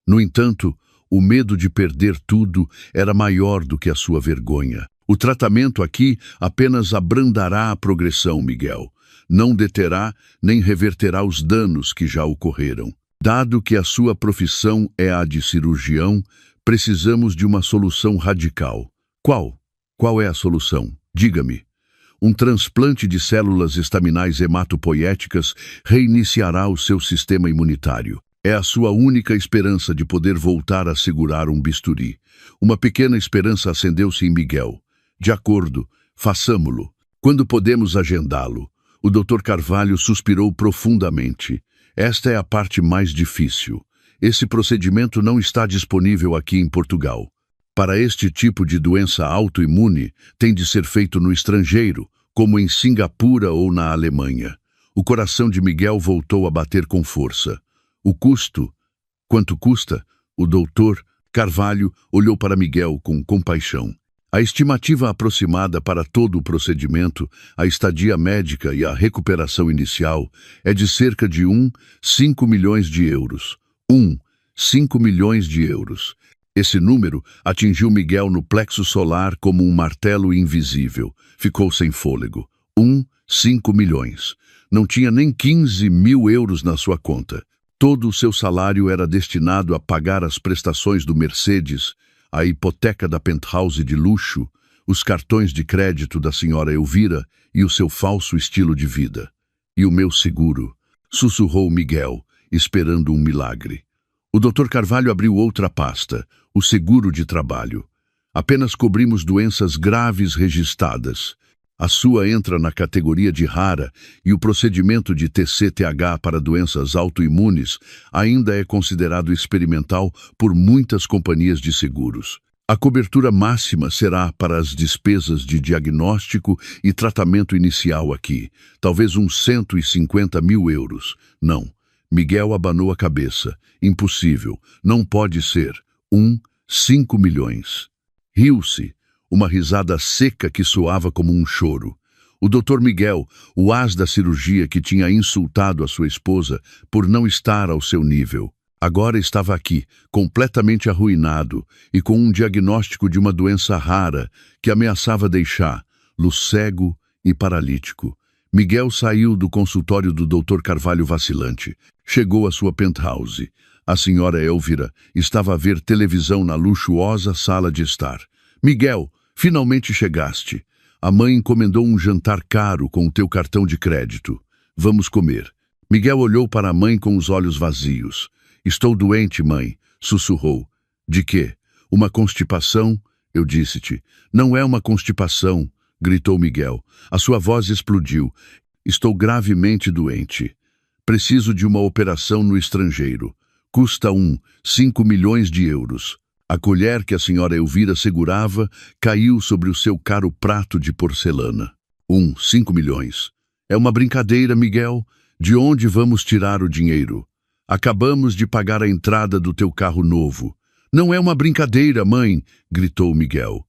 No entanto, o medo de perder tudo era maior do que a sua vergonha. O tratamento aqui apenas abrandará a progressão, Miguel. Não deterá nem reverterá os danos que já ocorreram. Dado que a sua profissão é a de cirurgião, precisamos de uma solução radical. Qual? Qual é a solução? Diga-me. Um transplante de células estaminais hematopoéticas reiniciará o seu sistema imunitário. É a sua única esperança de poder voltar a segurar um bisturi. Uma pequena esperança acendeu-se em Miguel. De acordo, façamo-lo. Quando podemos agendá-lo? O Dr. Carvalho suspirou profundamente. Esta é a parte mais difícil. Esse procedimento não está disponível aqui em Portugal. Para este tipo de doença autoimune, tem de ser feito no estrangeiro, como em Singapura ou na Alemanha. O coração de Miguel voltou a bater com força. O custo? Quanto custa? O doutor Carvalho olhou para Miguel com compaixão. A estimativa aproximada para todo o procedimento, a estadia médica e a recuperação inicial é de cerca de 5 milhões de euros. 5 milhões de euros. Esse número atingiu Miguel no plexo solar como um martelo invisível. Ficou sem fôlego. 5 milhões. Não tinha nem 15 mil euros na sua conta. Todo o seu salário era destinado a pagar as prestações do Mercedes, a hipoteca da penthouse de luxo, os cartões de crédito da senhora Elvira e o seu falso estilo de vida. E o meu seguro, sussurrou Miguel, esperando um milagre. O Dr. Carvalho abriu outra pasta, o seguro de trabalho. Apenas cobrimos doenças graves registradas. A sua entra na categoria de rara e o procedimento de TCTH para doenças autoimunes ainda é considerado experimental por muitas companhias de seguros. A cobertura máxima será para as despesas de diagnóstico e tratamento inicial aqui, talvez uns 150 mil euros. Não. Miguel abanou a cabeça. Impossível. Não pode ser. 5 milhões. Riu-se. Uma risada seca que soava como um choro. O Dr. Miguel, o as da cirurgia que tinha insultado a sua esposa por não estar ao seu nível, agora estava aqui, completamente arruinado e com um diagnóstico de uma doença rara que ameaçava deixá-lo cego e paralítico. Miguel saiu do consultório do Dr. Carvalho vacilante. Chegou à sua penthouse. A senhora Elvira estava a ver televisão na luxuosa sala de estar. Miguel, Finalmente chegaste. A mãe encomendou um jantar caro com o teu cartão de crédito. Vamos comer. Miguel olhou para a mãe com os olhos vazios. Estou doente, mãe, sussurrou. De quê? Uma constipação? Eu disse-te. Não é uma constipação, gritou Miguel. A sua voz explodiu. Estou gravemente doente. Preciso de uma operação no estrangeiro. Custa 5 milhões de euros. A colher que a senhora Elvira segurava caiu sobre o seu caro prato de porcelana. 5 milhões. É uma brincadeira, Miguel. De onde vamos tirar o dinheiro? Acabamos de pagar a entrada do teu carro novo. Não é uma brincadeira, mãe, gritou Miguel.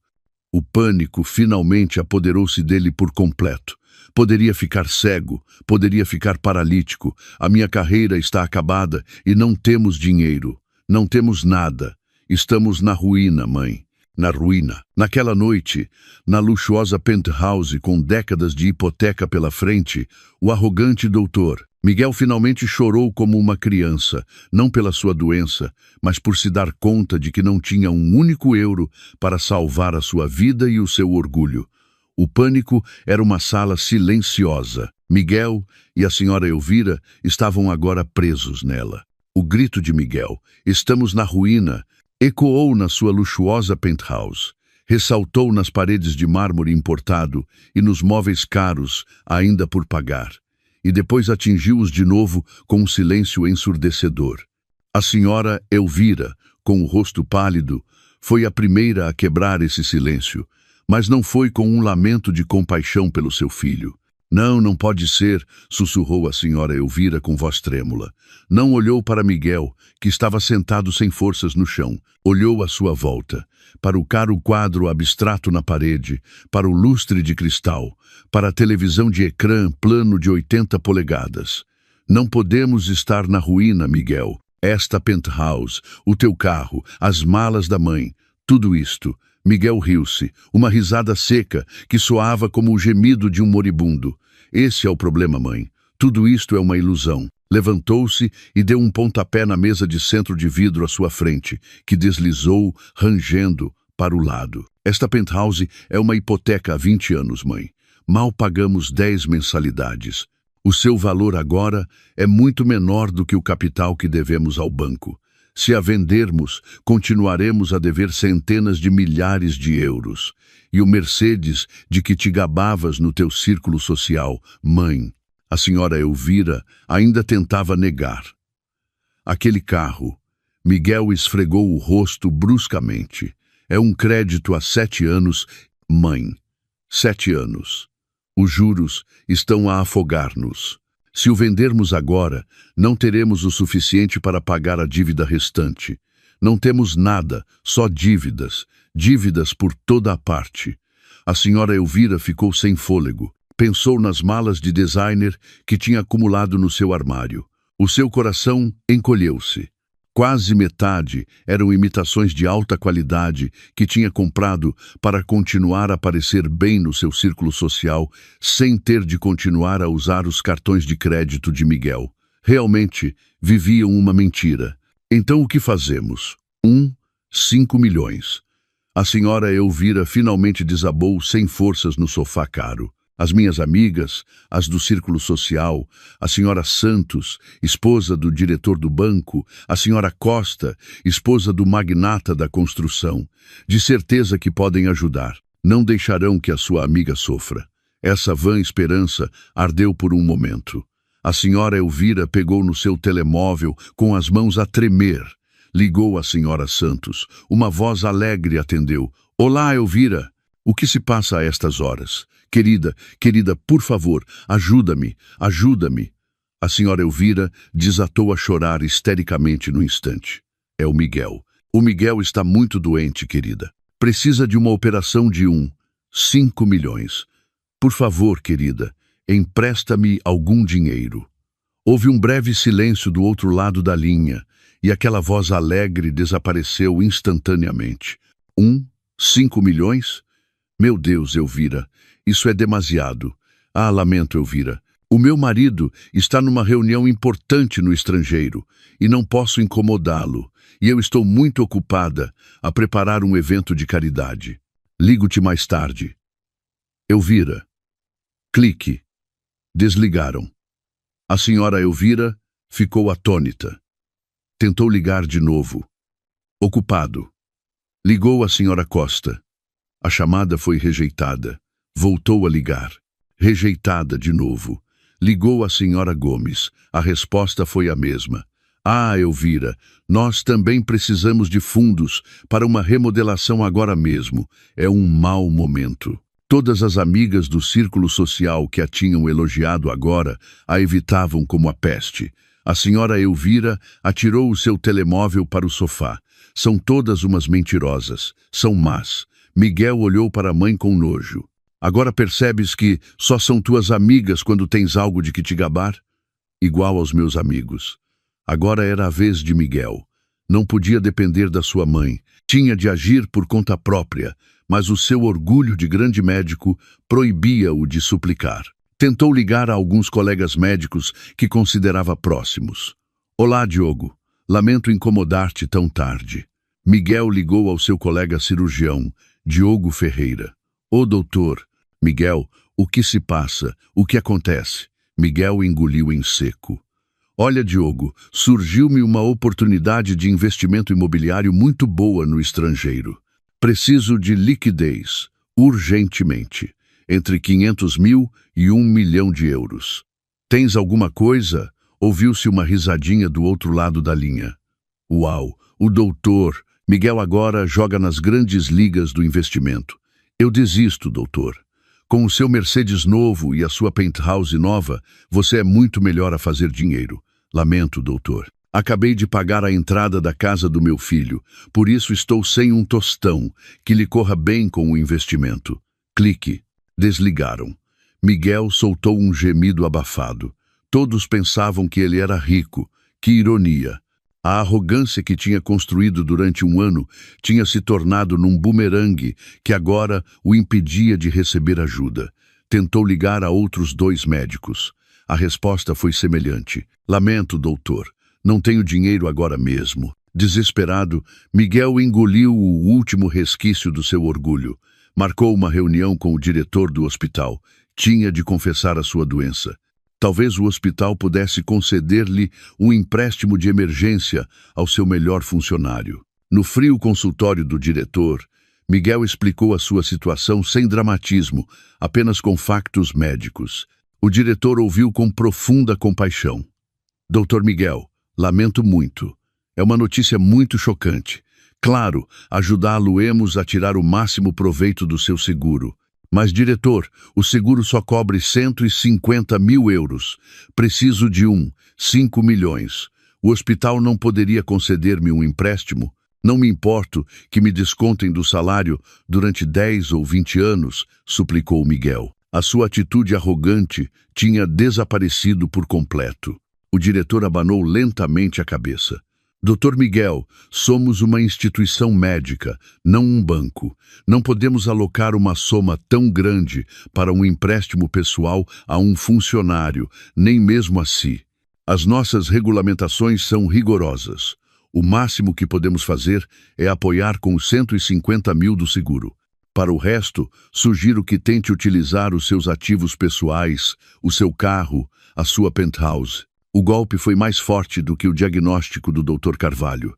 O pânico finalmente apoderou-se dele por completo. Poderia ficar cego, poderia ficar paralítico. A minha carreira está acabada e não temos dinheiro. Não temos nada. Estamos na ruína, mãe. Na ruína. Naquela noite, na luxuosa penthouse com décadas de hipoteca pela frente, o arrogante doutor Miguel finalmente chorou como uma criança, não pela sua doença, mas por se dar conta de que não tinha um único euro para salvar a sua vida e o seu orgulho. O pânico era uma sala silenciosa. Miguel e a senhora Elvira estavam agora presos nela. O grito de Miguel, "Estamos na ruína", ecoou na sua luxuosa penthouse. Ressaltou nas paredes de mármore importado e nos móveis caros ainda por pagar. E depois atingiu-os de novo com um silêncio ensurdecedor. A senhora Elvira, com o rosto pálido, foi a primeira a quebrar esse silêncio, mas não foi com um lamento de compaixão pelo seu filho. "Não, não pode ser", sussurrou a senhora Elvira com voz trêmula. Não olhou para Miguel, que estava sentado sem forças no chão. Olhou à sua volta, para o caro quadro abstrato na parede, para o lustre de cristal, para a televisão de ecrã plano de 80 polegadas. "Não podemos estar na ruína, Miguel. Esta penthouse, o teu carro, as malas da mãe, tudo isto." Miguel riu-se, uma risada seca que soava como o gemido de um moribundo. "Esse é o problema, mãe. Tudo isto é uma ilusão." Levantou-se e deu um pontapé na mesa de centro de vidro à sua frente, que deslizou, rangendo, para o lado. "Esta penthouse é uma hipoteca há 20 anos, mãe. Mal pagamos 10 mensalidades. O seu valor agora é muito menor do que o capital que devemos ao banco. Se a vendermos, continuaremos a dever centenas de milhares de euros. E o Mercedes de que te gabavas no teu círculo social, mãe." A senhora Elvira ainda tentava negar. "Aquele carro." Miguel esfregou o rosto bruscamente. "É um crédito há 7 anos, mãe. 7 anos. Os juros estão a afogar-nos. Se o vendermos agora, não teremos o suficiente para pagar a dívida restante. Não temos nada, só dívidas. Dívidas por toda a parte." A senhora Elvira ficou sem fôlego. Pensou nas malas de designer que tinha acumulado no seu armário. O seu coração encolheu-se. Quase metade eram imitações de alta qualidade que tinha comprado para continuar a parecer bem no seu círculo social, sem ter de continuar a usar os cartões de crédito de Miguel. Realmente, viviam uma mentira. Então o que fazemos? 5 milhões. A senhora Elvira finalmente desabou sem forças no sofá caro. As minhas amigas, as do círculo social, a senhora Santos, esposa do diretor do banco, a senhora Costa, esposa do magnata da construção, de certeza que podem ajudar. Não deixarão que a sua amiga sofra. Essa vã esperança ardeu por um momento. A senhora Elvira pegou no seu telemóvel com as mãos a tremer. Ligou a senhora Santos. Uma voz alegre atendeu. "Olá, Elvira. O que se passa a estas horas? Querida, por favor, ajuda-me, ajuda-me." A senhora Elvira desatou a chorar histericamente no instante. "É o Miguel. O Miguel está muito doente, querida. Precisa de uma operação de 5 milhões. Por favor, querida, empresta-me algum dinheiro." Houve um breve silêncio do outro lado da linha, e aquela voz alegre desapareceu instantaneamente. 5 milhões? Meu Deus, Elvira, isso é demasiado. Ah, lamento, Elvira. O meu marido está numa reunião importante no estrangeiro e não posso incomodá-lo. E eu estou muito ocupada a preparar um evento de caridade. Ligo-te mais tarde. Elvira. Clique. Desligaram. A senhora Elvira ficou atônita. Tentou ligar de novo. Ocupado. Ligou a senhora Costa. A chamada foi rejeitada. Voltou a ligar. Rejeitada de novo. Ligou a senhora Gomes. A resposta foi a mesma. Ah, Elvira, nós também precisamos de fundos para uma remodelação agora mesmo. É um mau momento. Todas as amigas do círculo social que a tinham elogiado agora a evitavam como a peste. A senhora Elvira atirou o seu telemóvel para o sofá. São todas umas mentirosas. São más. Miguel olhou para a mãe com nojo. Agora percebes que só são tuas amigas quando tens algo de que te gabar? Igual aos meus amigos. Agora era a vez de Miguel. Não podia depender da sua mãe. Tinha de agir por conta própria, mas o seu orgulho de grande médico proibia-o de suplicar. Tentou ligar a alguns colegas médicos que considerava próximos. Olá, Diogo. Lamento incomodar-te tão tarde. Miguel ligou ao seu colega cirurgião, Diogo Ferreira. Ô, doutor. Miguel, o que se passa? O que acontece? Miguel engoliu em seco. Olha, Diogo, surgiu-me uma oportunidade de investimento imobiliário muito boa no estrangeiro. Preciso de liquidez, urgentemente, entre 500 mil e 1 milhão de euros. Tens alguma coisa? Ouviu-se uma risadinha do outro lado da linha. Uau, o doutor. Miguel agora joga nas grandes ligas do investimento. Eu desisto, doutor. Com o seu Mercedes novo e a sua penthouse nova, você é muito melhor a fazer dinheiro. Lamento, doutor. Acabei de pagar a entrada da casa do meu filho, por isso estou sem um tostão. Que lhe corra bem com o investimento. Clique. Desligaram. Miguel soltou um gemido abafado. Todos pensavam que ele era rico. Que ironia. A arrogância que tinha construído durante um ano tinha se tornado num bumerangue que agora o impedia de receber ajuda. Tentou ligar a outros 2 médicos. A resposta foi semelhante. Lamento, doutor. Não tenho dinheiro agora mesmo. Desesperado, Miguel engoliu o último resquício do seu orgulho. Marcou uma reunião com o diretor do hospital. Tinha de confessar a sua doença. Talvez o hospital pudesse conceder-lhe um empréstimo de emergência ao seu melhor funcionário. No frio consultório do diretor, Miguel explicou a sua situação sem dramatismo, apenas com factos médicos. O diretor ouviu com profunda compaixão. Doutor Miguel, lamento muito. É uma notícia muito chocante. Claro, ajudá-lo-emos a tirar o máximo proveito do seu seguro. Mas, diretor, o seguro só cobre 150 mil euros. Preciso de 5 milhões. O hospital não poderia conceder-me um empréstimo? Não me importo que me descontem do salário durante 10 ou 20 anos, suplicou Miguel. A sua atitude arrogante tinha desaparecido por completo. O diretor abanou lentamente a cabeça. Doutor Miguel, somos uma instituição médica, não um banco. Não podemos alocar uma soma tão grande para um empréstimo pessoal a um funcionário, nem mesmo a si. As nossas regulamentações são rigorosas. O máximo que podemos fazer é apoiar com os 150 mil do seguro. Para o resto, sugiro que tente utilizar os seus ativos pessoais, o seu carro, a sua penthouse. O golpe foi mais forte do que o diagnóstico do Dr. Carvalho.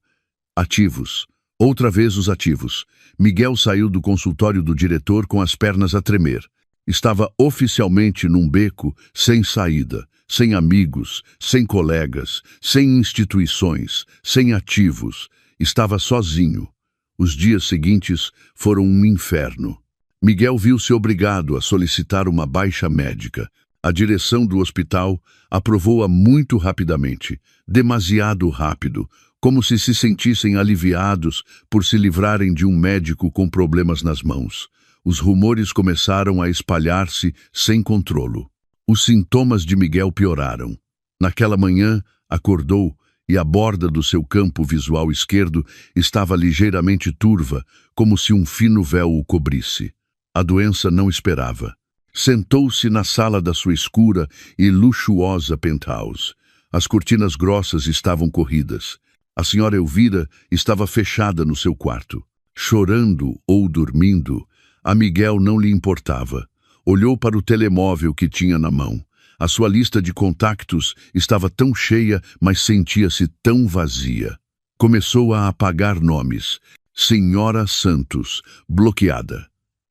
Ativos. Outra vez os ativos. Miguel saiu do consultório do diretor com as pernas a tremer. Estava oficialmente num beco, sem saída, sem amigos, sem colegas, sem instituições, sem ativos. Estava sozinho. Os dias seguintes foram um inferno. Miguel viu-se obrigado a solicitar uma baixa médica. A direção do hospital aprovou-a muito rapidamente, demasiado rápido, como se sentissem aliviados por se livrarem de um médico com problemas nas mãos. Os rumores começaram a espalhar-se sem controlo. Os sintomas de Miguel pioraram. Naquela manhã, acordou e a borda do seu campo visual esquerdo estava ligeiramente turva, como se um fino véu o cobrisse. A doença não esperava. Sentou-se na sala da sua escura e luxuosa penthouse. As cortinas grossas estavam corridas. A senhora Elvira estava fechada no seu quarto. Chorando ou dormindo, A Miguel não lhe importava. Olhou para o telemóvel que tinha na mão. A sua lista de contactos estava tão cheia, mas sentia-se tão vazia. Começou a apagar nomes. Senhora Santos, bloqueada.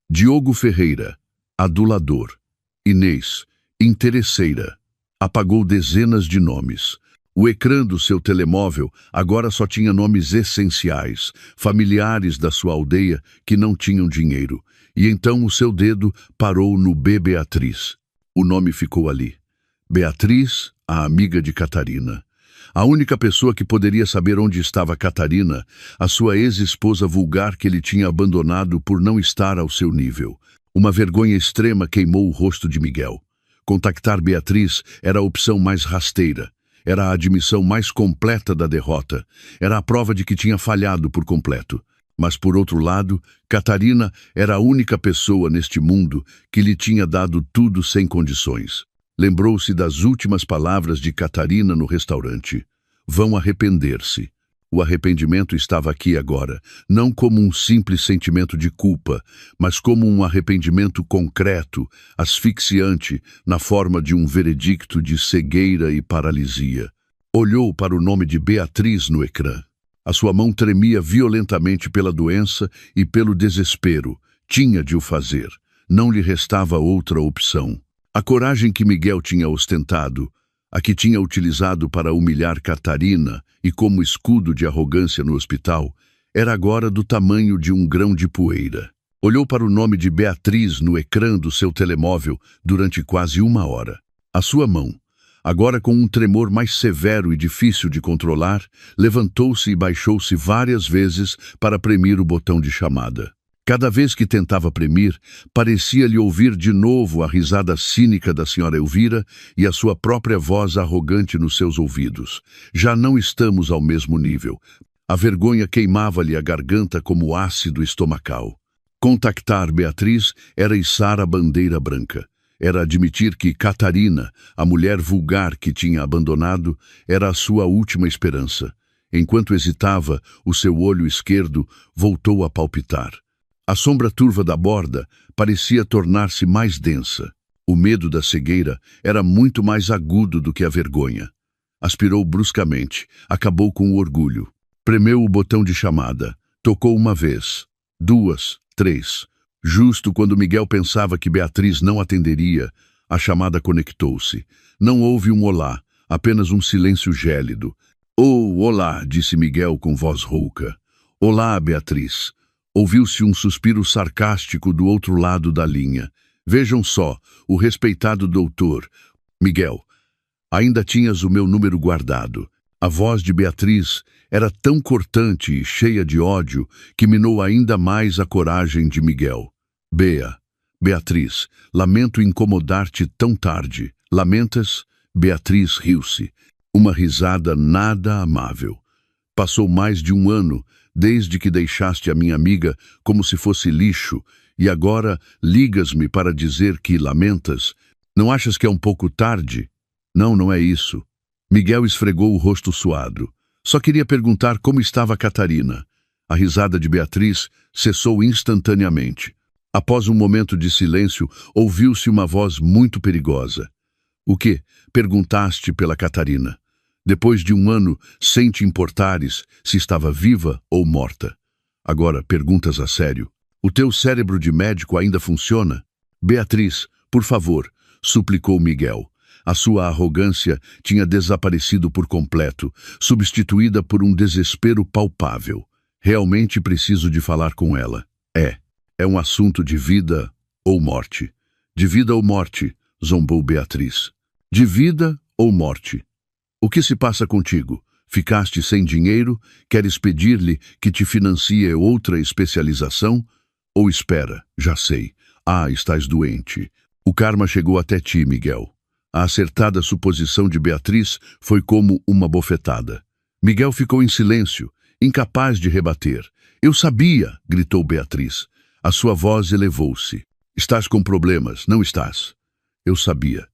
Diogo Ferreira, adulador. Inês, interesseira. Apagou dezenas de nomes. O ecrã do seu telemóvel agora só tinha nomes essenciais, familiares da sua aldeia que não tinham dinheiro. E então o seu dedo parou no B. Beatriz. O nome ficou ali. Beatriz, a amiga de Catarina. A única pessoa que poderia saber onde estava Catarina, a sua ex-esposa vulgar que ele tinha abandonado por não estar ao seu nível. Uma vergonha extrema queimou o rosto de Miguel. Contactar Beatriz era a opção mais rasteira. Era a admissão mais completa da derrota. Era a prova de que tinha falhado por completo. Mas, por outro lado, Catarina era a única pessoa neste mundo que lhe tinha dado tudo sem condições. Lembrou-se das últimas palavras de Catarina no restaurante. Vão arrepender-se. O arrependimento estava aqui agora, não como um simples sentimento de culpa, mas como um arrependimento concreto, asfixiante, na forma de um veredicto de cegueira e paralisia. Olhou para o nome de Beatriz no ecrã. A sua mão tremia violentamente pela doença e pelo desespero. Tinha de o fazer. Não lhe restava outra opção. A coragem que Miguel tinha ostentado, a que tinha utilizado para humilhar Catarina e como escudo de arrogância no hospital, era agora do tamanho de um grão de poeira. Olhou para o nome de Beatriz no ecrã do seu telemóvel durante quase 1 hora. A sua mão, agora com um tremor mais severo e difícil de controlar, levantou-se e baixou-se várias vezes para premir o botão de chamada. Cada vez que tentava premir, parecia-lhe ouvir de novo a risada cínica da senhora Elvira e a sua própria voz arrogante nos seus ouvidos. Já não estamos ao mesmo nível. A vergonha queimava-lhe a garganta como ácido estomacal. Contactar Beatriz era içar a bandeira branca. Era admitir que Catarina, a mulher vulgar que tinha abandonado, era a sua última esperança. Enquanto hesitava, o seu olho esquerdo voltou a palpitar. A sombra turva da borda parecia tornar-se mais densa. O medo da cegueira era muito mais agudo do que a vergonha. Aspirou bruscamente, acabou com o orgulho. Premeu o botão de chamada. Tocou 1 vez, 2, 3. Justo quando Miguel pensava que Beatriz não atenderia, a chamada conectou-se. Não houve um olá, apenas um silêncio gélido. Oh, olá, disse Miguel com voz rouca. Olá, Beatriz. Ouviu-se um suspiro sarcástico do outro lado da linha. Vejam só, o respeitado doutor. Miguel, ainda tinhas o meu número guardado. A voz de Beatriz era tão cortante e cheia de ódio que minou ainda mais a coragem de Miguel. Beatriz, lamento incomodar-te tão tarde. Lamentas? Beatriz riu-se. Uma risada nada amável. Passou mais de 1 ano desde que deixaste a minha amiga como se fosse lixo, e agora ligas-me para dizer que lamentas. Não achas que é um pouco tarde? Não, não é isso. Miguel esfregou o rosto suado. Só queria perguntar como estava Catarina. A risada de Beatriz cessou instantaneamente. Após um momento de silêncio, ouviu-se uma voz muito perigosa. O quê? Perguntaste pela Catarina. Depois de 1 ano, sem te importares se estava viva ou morta. Agora, perguntas a sério. O teu cérebro de médico ainda funciona? Beatriz, por favor, suplicou Miguel. A sua arrogância tinha desaparecido por completo, substituída por um desespero palpável. Realmente preciso de falar com ela. É um assunto de vida ou morte. De vida ou morte, zombou Beatriz. De vida ou morte. O que se passa contigo? Ficaste sem dinheiro? Queres pedir-lhe que te financie outra especialização? Ou espera, já sei. Estás doente. O karma chegou até ti, Miguel. A acertada suposição de Beatriz foi como uma bofetada. Miguel ficou em silêncio, incapaz de rebater. Eu sabia, gritou Beatriz. A sua voz elevou-se. Estás com problemas, não estás? Eu sabia.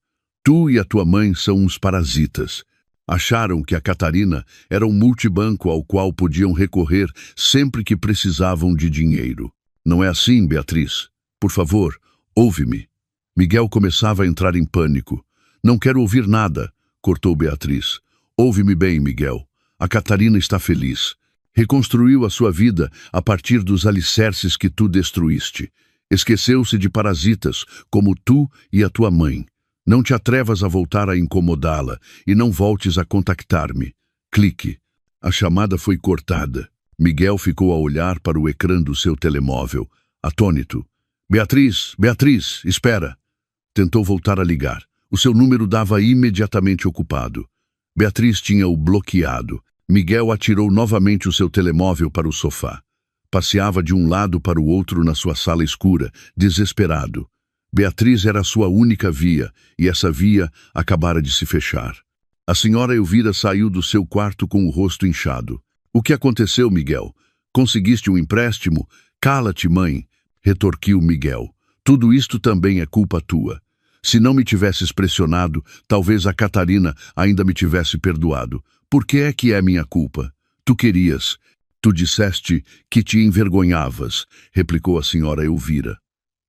Tu e a tua mãe são uns parasitas. Acharam que a Catarina era um multibanco ao qual podiam recorrer sempre que precisavam de dinheiro. Não é assim, Beatriz? Por favor, ouve-me. Miguel começava a entrar em pânico. Não quero ouvir nada, cortou Beatriz. Ouve-me bem, Miguel. A Catarina está feliz. Reconstruiu a sua vida a partir dos alicerces que tu destruíste. Esqueceu-se de parasitas, como tu e a tua mãe. Não te atrevas a voltar a incomodá-la e não voltes a contactar-me. Clique. A chamada foi cortada. Miguel ficou a olhar para o ecrã do seu telemóvel, atônito. Beatriz, Beatriz, espera. Tentou voltar a ligar. O seu número dava imediatamente ocupado. Beatriz tinha-o bloqueado. Miguel atirou novamente o seu telemóvel para o sofá. Passeava de um lado para o outro na sua sala escura, desesperado. Beatriz era a sua única via, e essa via acabara de se fechar. A senhora Elvira saiu do seu quarto com o rosto inchado. O que aconteceu, Miguel? Conseguiste um empréstimo? Cala-te, mãe, retorquiu Miguel. Tudo isto também é culpa tua. Se não me tivesses pressionado, talvez a Catarina ainda me tivesse perdoado. Por que é minha culpa? Tu querias. Tu disseste que te envergonhavas, replicou a senhora Elvira.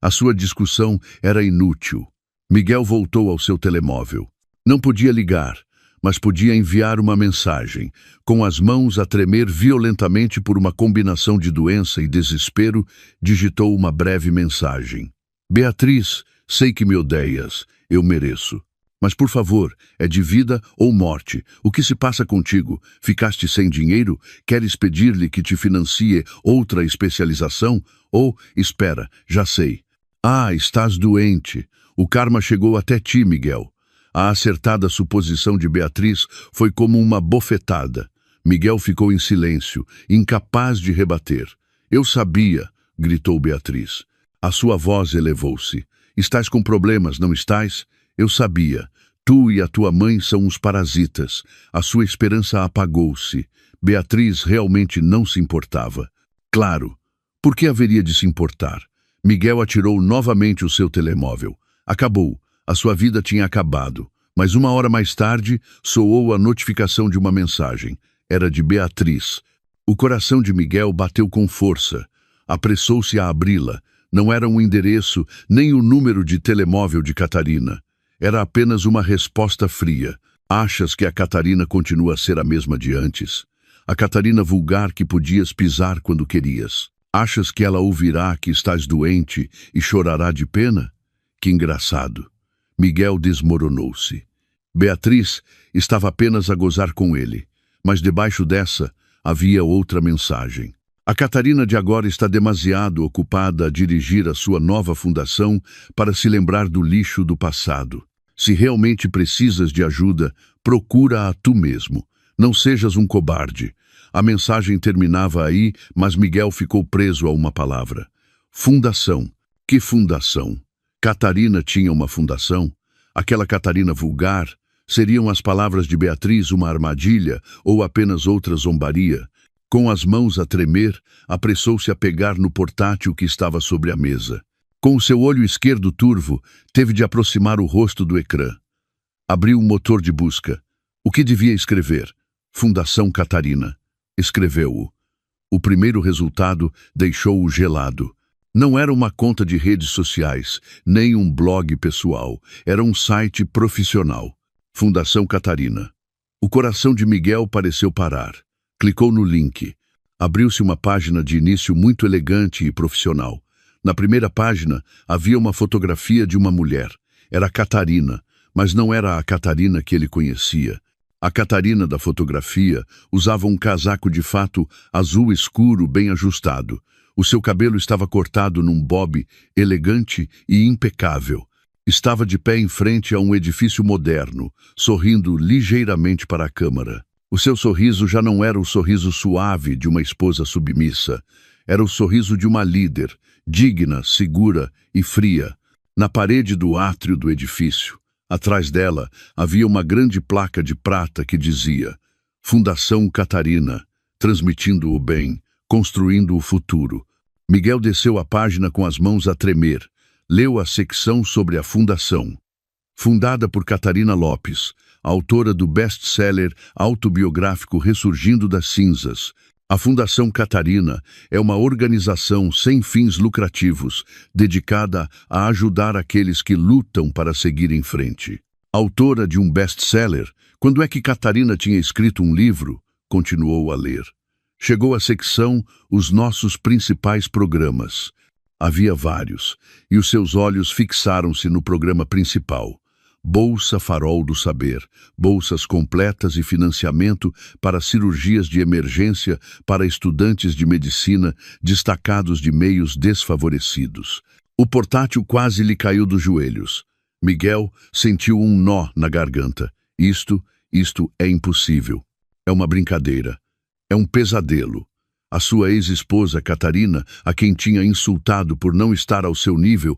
A sua discussão era inútil. Miguel voltou ao seu telemóvel. Não podia ligar, mas podia enviar uma mensagem, com as mãos a tremer violentamente por uma combinação de doença e desespero, digitou uma breve mensagem. Beatriz, sei que me odeias, eu mereço. Mas, por favor, é de vida ou morte. O que se passa contigo? Ficaste sem dinheiro? Queres pedir-lhe que te financie outra especialização? Ou, espera, já sei. Ah, estás doente. O karma chegou até ti, Miguel. A acertada suposição de Beatriz foi como uma bofetada. Miguel ficou em silêncio, incapaz de rebater. Eu sabia, gritou Beatriz. A sua voz elevou-se. Estás com problemas, não estás? Eu sabia. Tu e a tua mãe são os parasitas. A sua esperança apagou-se. Beatriz realmente não se importava. Claro. Por que haveria de se importar? Miguel atirou novamente o seu telemóvel. Acabou. A sua vida tinha acabado. Mas 1 hora mais tarde, soou a notificação de uma mensagem. Era de Beatriz. O coração de Miguel bateu com força. Apressou-se a abri-la. Não era um endereço, nem o número de telemóvel de Catarina. Era apenas uma resposta fria. Achas que a Catarina continua a ser a mesma de antes? A Catarina vulgar que podias pisar quando querias. Achas que ela ouvirá que estás doente e chorará de pena? Que engraçado. Miguel desmoronou-se. Beatriz estava apenas a gozar com ele, mas debaixo dessa havia outra mensagem. A Catarina de agora está demasiado ocupada a dirigir a sua nova fundação para se lembrar do lixo do passado. Se realmente precisas de ajuda, procura-a tu mesmo. Não sejas um cobarde. A mensagem terminava aí, mas Miguel ficou preso a uma palavra. Fundação. Que fundação? Catarina tinha uma fundação? Aquela Catarina vulgar? Seriam as palavras de Beatriz uma armadilha ou apenas outra zombaria? Com as mãos a tremer, apressou-se a pegar no portátil que estava sobre a mesa. Com o seu olho esquerdo turvo, teve de aproximar o rosto do ecrã. Abriu o motor de busca. O que devia escrever? Fundação Catarina. Escreveu-o. O primeiro resultado deixou-o gelado. Não era uma conta de redes sociais, nem um blog pessoal. Era um site profissional. Fundação Catarina. O coração de Miguel pareceu parar. Clicou no link. Abriu-se uma página de início muito elegante e profissional. Na primeira página havia uma fotografia de uma mulher. Era Catarina, mas não era a Catarina que ele conhecia. A Catarina da fotografia usava um casaco de fato azul escuro bem ajustado. O seu cabelo estava cortado num bob elegante e impecável. Estava de pé em frente a um edifício moderno, sorrindo ligeiramente para a câmara. O seu sorriso já não era o sorriso suave de uma esposa submissa. Era o sorriso de uma líder, digna, segura e fria. Na parede do átrio do edifício, atrás dela, havia uma grande placa de prata que dizia Fundação Catarina, transmitindo o bem, construindo o futuro. Miguel desceu a página com as mãos a tremer. Leu a secção sobre a fundação. Fundada por Catarina Lopes, autora do best-seller autobiográfico Ressurgindo das Cinzas, A Fundação Catarina é uma organização sem fins lucrativos, dedicada a ajudar aqueles que lutam para seguir em frente. Autora de um best-seller, quando é que Catarina tinha escrito um livro? Continuou a ler. Chegou à secção Os Nossos Principais Programas. Havia vários, e os seus olhos fixaram-se no programa principal. Bolsa Farol do Saber, bolsas completas e financiamento para cirurgias de emergência para estudantes de medicina destacados de meios desfavorecidos. O portátil quase lhe caiu dos joelhos. Miguel sentiu um nó na garganta. Isto é impossível. É uma brincadeira. É um pesadelo. A sua ex-esposa, Catarina, a quem tinha insultado por não estar ao seu nível,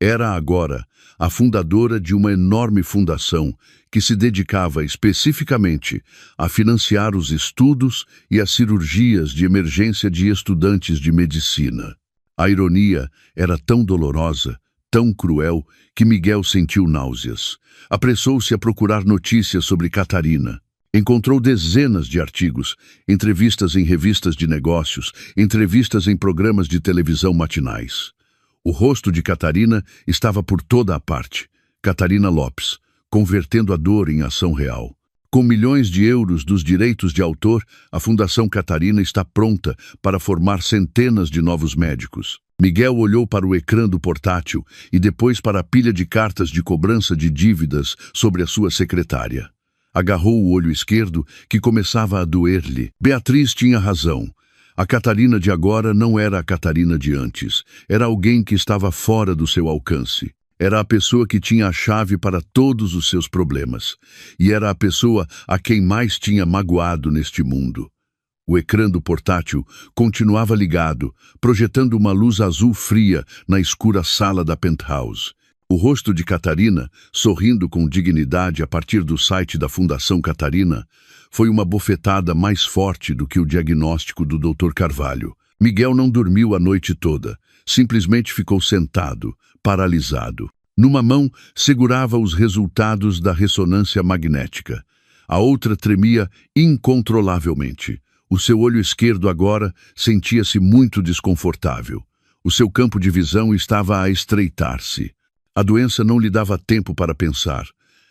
era agora a fundadora de uma enorme fundação que se dedicava especificamente a financiar os estudos e as cirurgias de emergência de estudantes de medicina. A ironia era tão dolorosa, tão cruel, que Miguel sentiu náuseas. Apressou-se a procurar notícias sobre Catarina. Encontrou dezenas de artigos, entrevistas em revistas de negócios, entrevistas em programas de televisão matinais. O rosto de Catarina estava por toda a parte. Catarina Lopes, convertendo a dor em ação real. Com milhões de euros dos direitos de autor, a Fundação Catarina está pronta para formar centenas de novos médicos. Miguel olhou para o ecrã do portátil e depois para a pilha de cartas de cobrança de dívidas sobre a sua secretária. Agarrou o olho esquerdo, que começava a doer-lhe. Beatriz tinha razão. A Catarina de agora não era a Catarina de antes. Era alguém que estava fora do seu alcance. Era a pessoa que tinha a chave para todos os seus problemas. E era a pessoa a quem mais tinha magoado neste mundo. O ecrã do portátil continuava ligado, projetando uma luz azul fria na escura sala da penthouse. O rosto de Catarina, sorrindo com dignidade a partir do site da Fundação Catarina, foi uma bofetada mais forte do que o diagnóstico do Dr. Carvalho. Miguel não dormiu a noite toda, simplesmente ficou sentado, paralisado. Numa mão, segurava os resultados da ressonância magnética. A outra tremia incontrolavelmente. O seu olho esquerdo agora sentia-se muito desconfortável. O seu campo de visão estava a estreitar-se. A doença não lhe dava tempo para pensar.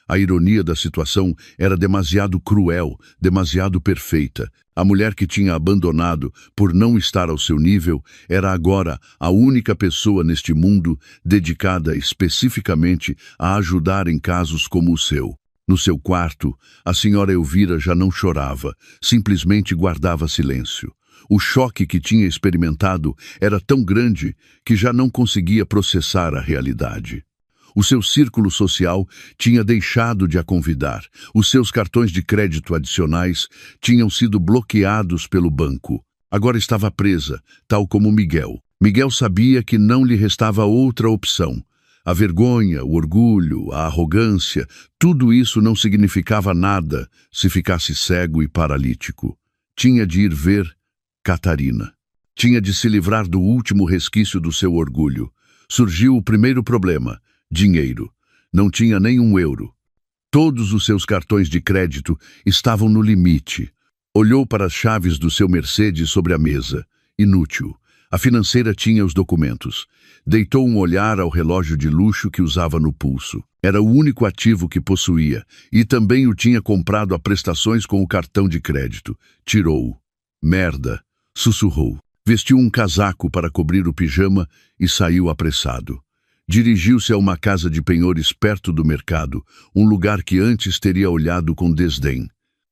A ironia da situação era demasiado cruel, demasiado perfeita. A mulher que tinha abandonado por não estar ao seu nível era agora a única pessoa neste mundo dedicada especificamente a ajudar em casos como o seu. No seu quarto, a senhora Elvira já não chorava, simplesmente guardava silêncio. O choque que tinha experimentado era tão grande que já não conseguia processar a realidade. O seu círculo social tinha deixado de a convidar. Os seus cartões de crédito adicionais tinham sido bloqueados pelo banco. Agora estava presa, tal como Miguel. Miguel sabia que não lhe restava outra opção. A vergonha, o orgulho, a arrogância, tudo isso não significava nada se ficasse cego e paralítico. Tinha de ir ver Catarina. Tinha de se livrar do último resquício do seu orgulho. Surgiu o primeiro problema: dinheiro. Não tinha nem €1. Todos os seus cartões de crédito estavam no limite. Olhou para as chaves do seu Mercedes sobre a mesa. Inútil. A financeira tinha os documentos. Deitou um olhar ao relógio de luxo que usava no pulso. Era o único ativo que possuía, e também o tinha comprado a prestações com o cartão de crédito. Tirou-o. Merda, sussurrou. Vestiu um casaco para cobrir o pijama e saiu apressado. Dirigiu-se a uma casa de penhores perto do mercado, um lugar que antes teria olhado com desdém.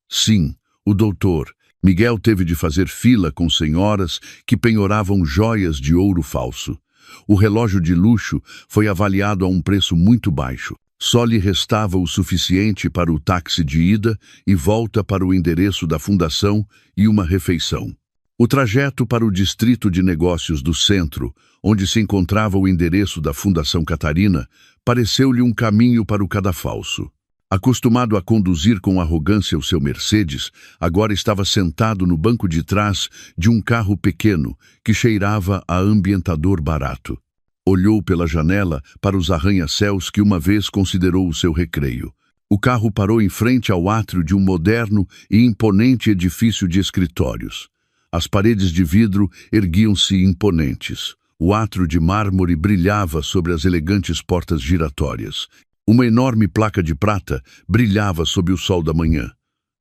Sim, o doutor. Miguel teve de fazer fila com senhoras que penhoravam joias de ouro falso. O relógio de luxo foi avaliado a um preço muito baixo. Só lhe restava o suficiente para o táxi de ida e volta para o endereço da fundação e uma refeição. O trajeto para o distrito de negócios do centro, onde se encontrava o endereço da Fundação Catarina, pareceu-lhe um caminho para o cadafalso. Acostumado a conduzir com arrogância o seu Mercedes, agora estava sentado no banco de trás de um carro pequeno que cheirava a ambientador barato. Olhou pela janela para os arranha-céus que uma vez considerou o seu recreio. O carro parou em frente ao átrio de um moderno e imponente edifício de escritórios. As paredes de vidro erguiam-se imponentes. O átrio de mármore brilhava sobre as elegantes portas giratórias. Uma enorme placa de prata brilhava sob o sol da manhã.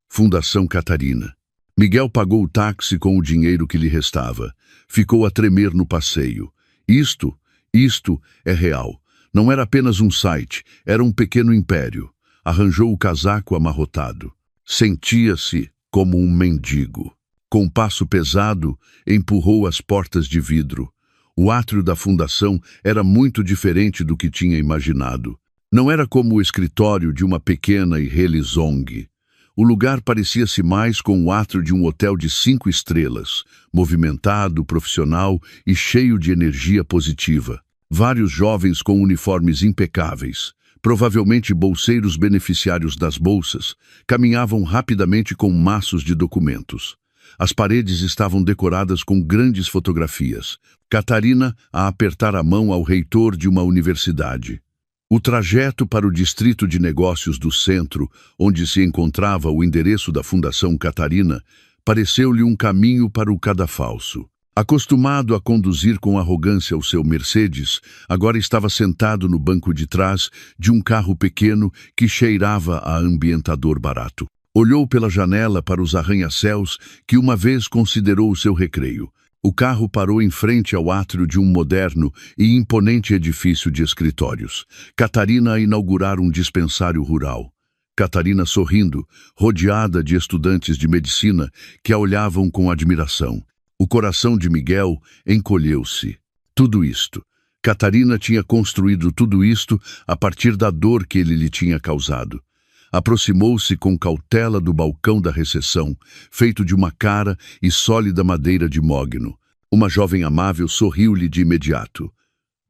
Fundação Catarina. Miguel pagou o táxi com o dinheiro que lhe restava. Ficou a tremer no passeio. Isto é real. Não era apenas um site, era um pequeno império. Arranjou o casaco amarrotado. Sentia-se como um mendigo. Com um passo pesado, empurrou as portas de vidro. O átrio da fundação era muito diferente do que tinha imaginado. Não era como o escritório de uma pequena e relizong. O lugar parecia-se mais com o átrio de um hotel de 5 estrelas, movimentado, profissional e cheio de energia positiva. Vários jovens com uniformes impecáveis, provavelmente bolseiros beneficiários das bolsas, caminhavam rapidamente com maços de documentos. As paredes estavam decoradas com grandes fotografias. Catarina a apertar a mão ao reitor de uma universidade. O trajeto para o distrito de negócios do centro, onde se encontrava o endereço da Fundação Catarina, pareceu-lhe um caminho para o cadafalso. Acostumado a conduzir com arrogância o seu Mercedes, agora estava sentado no banco de trás de um carro pequeno que cheirava a ambientador barato. Olhou pela janela para os arranha-céus que uma vez considerou o seu recreio. O carro parou em frente ao átrio de um moderno e imponente edifício de escritórios. Catarina a inaugurar um dispensário rural. Catarina sorrindo, rodeada de estudantes de medicina que a olhavam com admiração. O coração de Miguel encolheu-se. Tudo isto. Catarina tinha construído tudo isto a partir da dor que ele lhe tinha causado. Aproximou-se com cautela do balcão da recepção, feito de uma cara e sólida madeira de mogno. Uma jovem amável sorriu-lhe de imediato.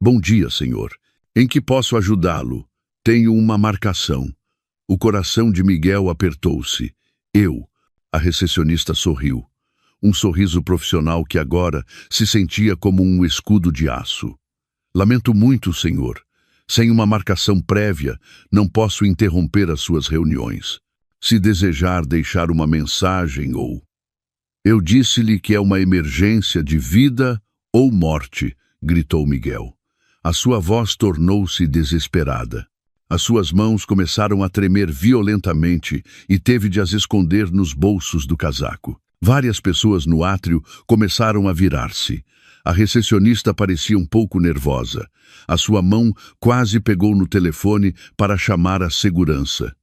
Bom dia, senhor. Em que posso ajudá-lo? Tenho uma marcação. O coração de Miguel apertou-se. Eu. A recepcionista sorriu. Um sorriso profissional que agora se sentia como um escudo de aço. Lamento muito, senhor. Sem uma marcação prévia, não posso interromper as suas reuniões. Se desejar deixar uma mensagem ou... Eu disse-lhe que é uma emergência de vida ou morte, gritou Miguel. A sua voz tornou-se desesperada. As suas mãos começaram a tremer violentamente e teve de as esconder nos bolsos do casaco. Várias pessoas no átrio começaram a virar-se. A recepcionista parecia um pouco nervosa. A sua mão quase pegou no telefone para chamar a segurança.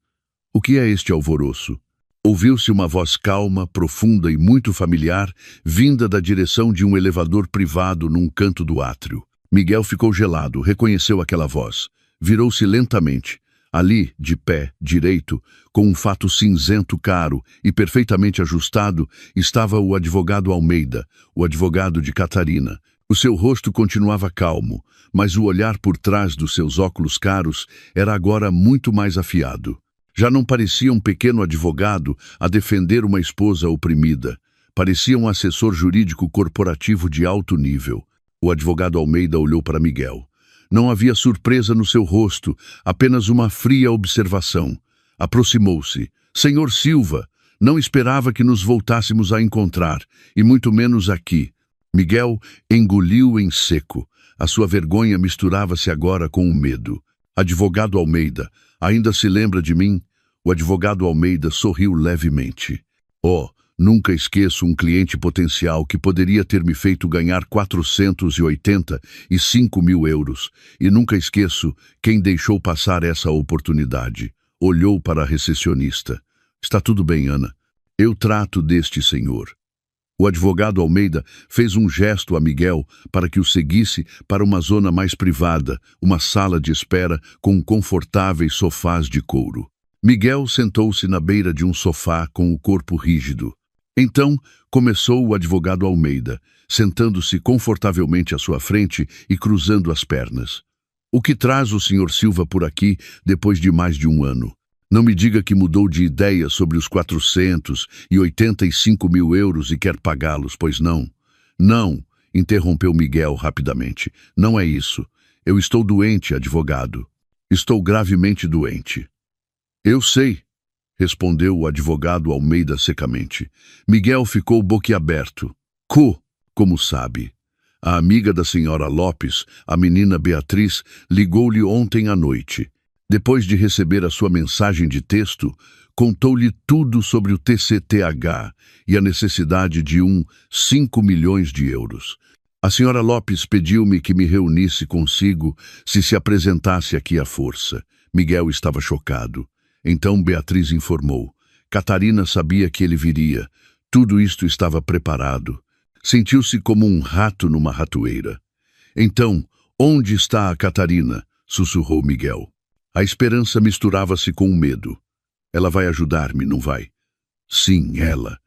O que é este alvoroço? Ouviu-se uma voz calma, profunda e muito familiar, vinda da direção de um elevador privado num canto do átrio. Miguel ficou gelado, reconheceu aquela voz. Virou-se lentamente. Ali, de pé, direito, com um fato cinzento caro e perfeitamente ajustado, estava o advogado Almeida, o advogado de Catarina. O seu rosto continuava calmo, mas o olhar por trás dos seus óculos caros era agora muito mais afiado. Já não parecia um pequeno advogado a defender uma esposa oprimida. Parecia um assessor jurídico corporativo de alto nível. O advogado Almeida olhou para Miguel. Não havia surpresa no seu rosto, apenas uma fria observação. Aproximou-se. Senhor Silva, não esperava que nos voltássemos a encontrar, e muito menos aqui. Miguel engoliu em seco. A sua vergonha misturava-se agora com o medo. Advogado Almeida, ainda se lembra de mim? O advogado Almeida sorriu levemente. Oh, nunca esqueço um cliente potencial que poderia ter me feito ganhar 485 mil euros. E nunca esqueço quem deixou passar essa oportunidade. Olhou para a recepcionista. Está tudo bem, Ana. Eu trato deste senhor. O advogado Almeida fez um gesto a Miguel para que o seguisse para uma zona mais privada, uma sala de espera com confortáveis sofás de couro. Miguel sentou-se na beira de um sofá com o corpo rígido. Então, começou o advogado Almeida, sentando-se confortavelmente à sua frente e cruzando as pernas. O que traz o Sr. Silva por aqui depois de mais de um ano? Não me diga que mudou de ideia sobre os 485 mil euros e quer pagá-los, pois não? Não, interrompeu Miguel rapidamente. Não é isso. Eu estou doente, advogado. Estou gravemente doente. Eu sei, respondeu o advogado Almeida secamente. Miguel ficou boquiaberto. Como sabe? A amiga da senhora Lopes, a menina Beatriz, ligou-lhe ontem à noite. Depois de receber a sua mensagem de texto, contou-lhe tudo sobre o TCTH e a necessidade de 5 milhões de euros. A senhora Lopes pediu-me que me reunisse consigo se apresentasse aqui à força. Miguel estava chocado. Então Beatriz informou. Catarina sabia que ele viria. Tudo isto estava preparado. Sentiu-se como um rato numa ratoeira. Então, onde está a Catarina? Sussurrou Miguel. A esperança misturava-se com o medo. Ela vai ajudar-me, não vai? Sim, ela.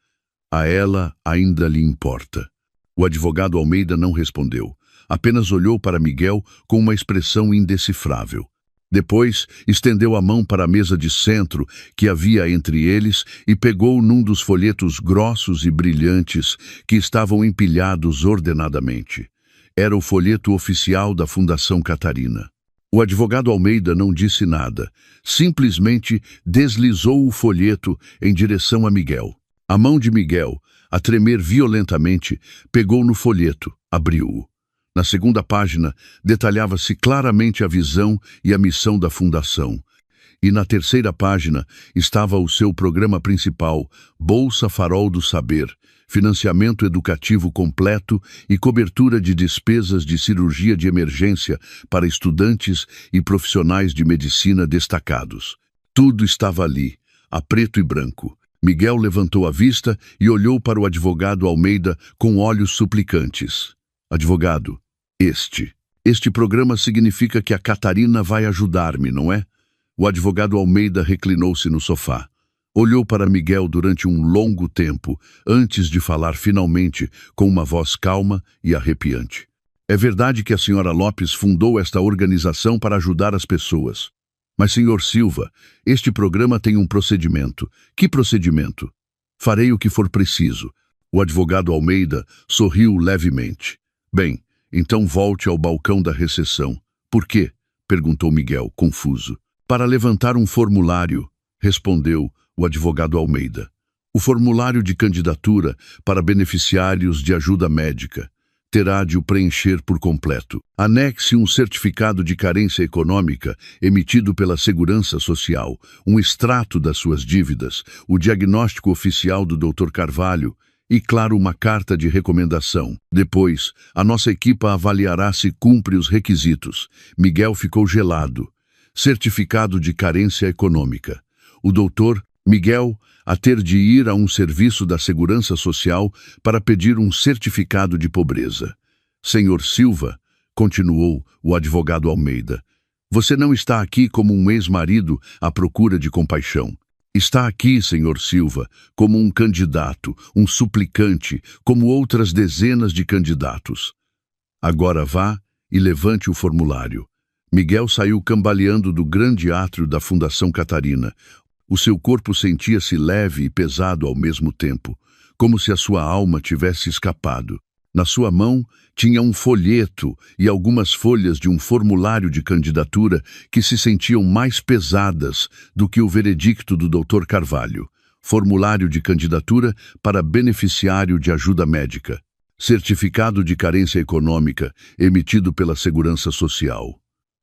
A ela ainda lhe importa. O advogado Almeida não respondeu. Apenas olhou para Miguel com uma expressão indecifrável. Depois, estendeu a mão para a mesa de centro que havia entre eles e pegou num dos folhetos grossos e brilhantes que estavam empilhados ordenadamente. Era o folheto oficial da Fundação Catarina. O advogado Almeida não disse nada, simplesmente deslizou o folheto em direção a Miguel. A mão de Miguel, a tremer violentamente, pegou no folheto, abriu-o. Na segunda página, detalhava-se claramente a visão e a missão da Fundação. E na terceira página estava o seu programa principal, Bolsa Farol do Saber, financiamento educativo completo e cobertura de despesas de cirurgia de emergência para estudantes e profissionais de medicina destacados. Tudo estava ali, a preto e branco. Miguel levantou a vista e olhou para o advogado Almeida com olhos suplicantes. Advogado, este programa significa que a Catarina vai ajudar-me, não é? O advogado Almeida reclinou-se no sofá. Olhou para Miguel durante um longo tempo, antes de falar finalmente com uma voz calma e arrepiante. É verdade que a senhora Lopes fundou esta organização para ajudar as pessoas. Mas, senhor Silva, este programa tem um procedimento. Que procedimento? Farei o que for preciso. O advogado Almeida sorriu levemente. Bem, então volte ao balcão da recepção. Por quê? Perguntou Miguel, confuso. Para levantar um formulário, respondeu o advogado Almeida. O formulário de candidatura para beneficiários de ajuda médica. Terá de o preencher por completo. Anexe um certificado de carência econômica emitido pela Segurança Social, um extrato das suas dívidas, o diagnóstico oficial do Dr. Carvalho e, claro, uma carta de recomendação. Depois, a nossa equipa avaliará se cumpre os requisitos. Miguel ficou gelado. Certificado de carência econômica. O doutor Miguel a ter de ir a um serviço da Segurança Social para pedir um certificado de pobreza. Senhor Silva, continuou o advogado Almeida, você não está aqui como um ex-marido à procura de compaixão. Está aqui, senhor Silva, como um candidato, um suplicante, como outras dezenas de candidatos. Agora vá e levante o formulário. Miguel saiu cambaleando do grande átrio da Fundação Catarina. O seu corpo sentia-se leve e pesado ao mesmo tempo, como se a sua alma tivesse escapado. Na sua mão tinha um folheto e algumas folhas de um formulário de candidatura que se sentiam mais pesadas do que o veredicto do Dr. Carvalho. Formulário de candidatura para beneficiário de ajuda médica. Certificado de carência econômica emitido pela Segurança Social.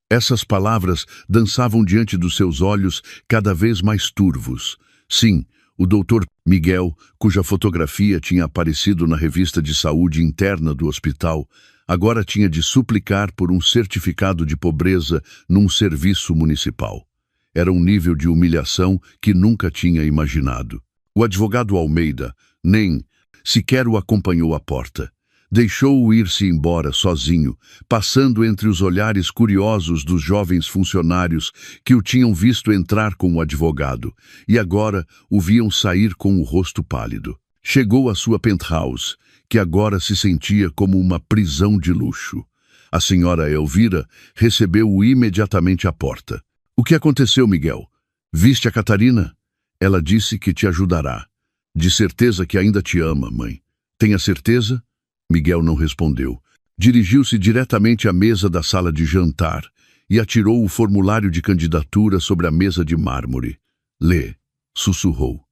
Essas palavras dançavam diante dos seus olhos cada vez mais turvos. Sim, o doutor Miguel, cuja fotografia tinha aparecido na revista de saúde interna do hospital, agora tinha de suplicar por um certificado de pobreza num serviço municipal. Era um nível de humilhação que nunca tinha imaginado. O advogado Almeida nem sequer o acompanhou à porta. Deixou-o ir-se embora sozinho, passando entre os olhares curiosos dos jovens funcionários que o tinham visto entrar com o advogado e agora o viam sair com o rosto pálido. Chegou à sua penthouse, que agora se sentia como uma prisão de luxo. A senhora Elvira recebeu-o imediatamente à porta. O que aconteceu, Miguel? Viste a Catarina? Ela disse que te ajudará. De certeza que ainda te ama, mãe. Tenha certeza? Miguel não respondeu. Dirigiu-se diretamente à mesa da sala de jantar e atirou o formulário de candidatura sobre a mesa de mármore. Lê, sussurrou.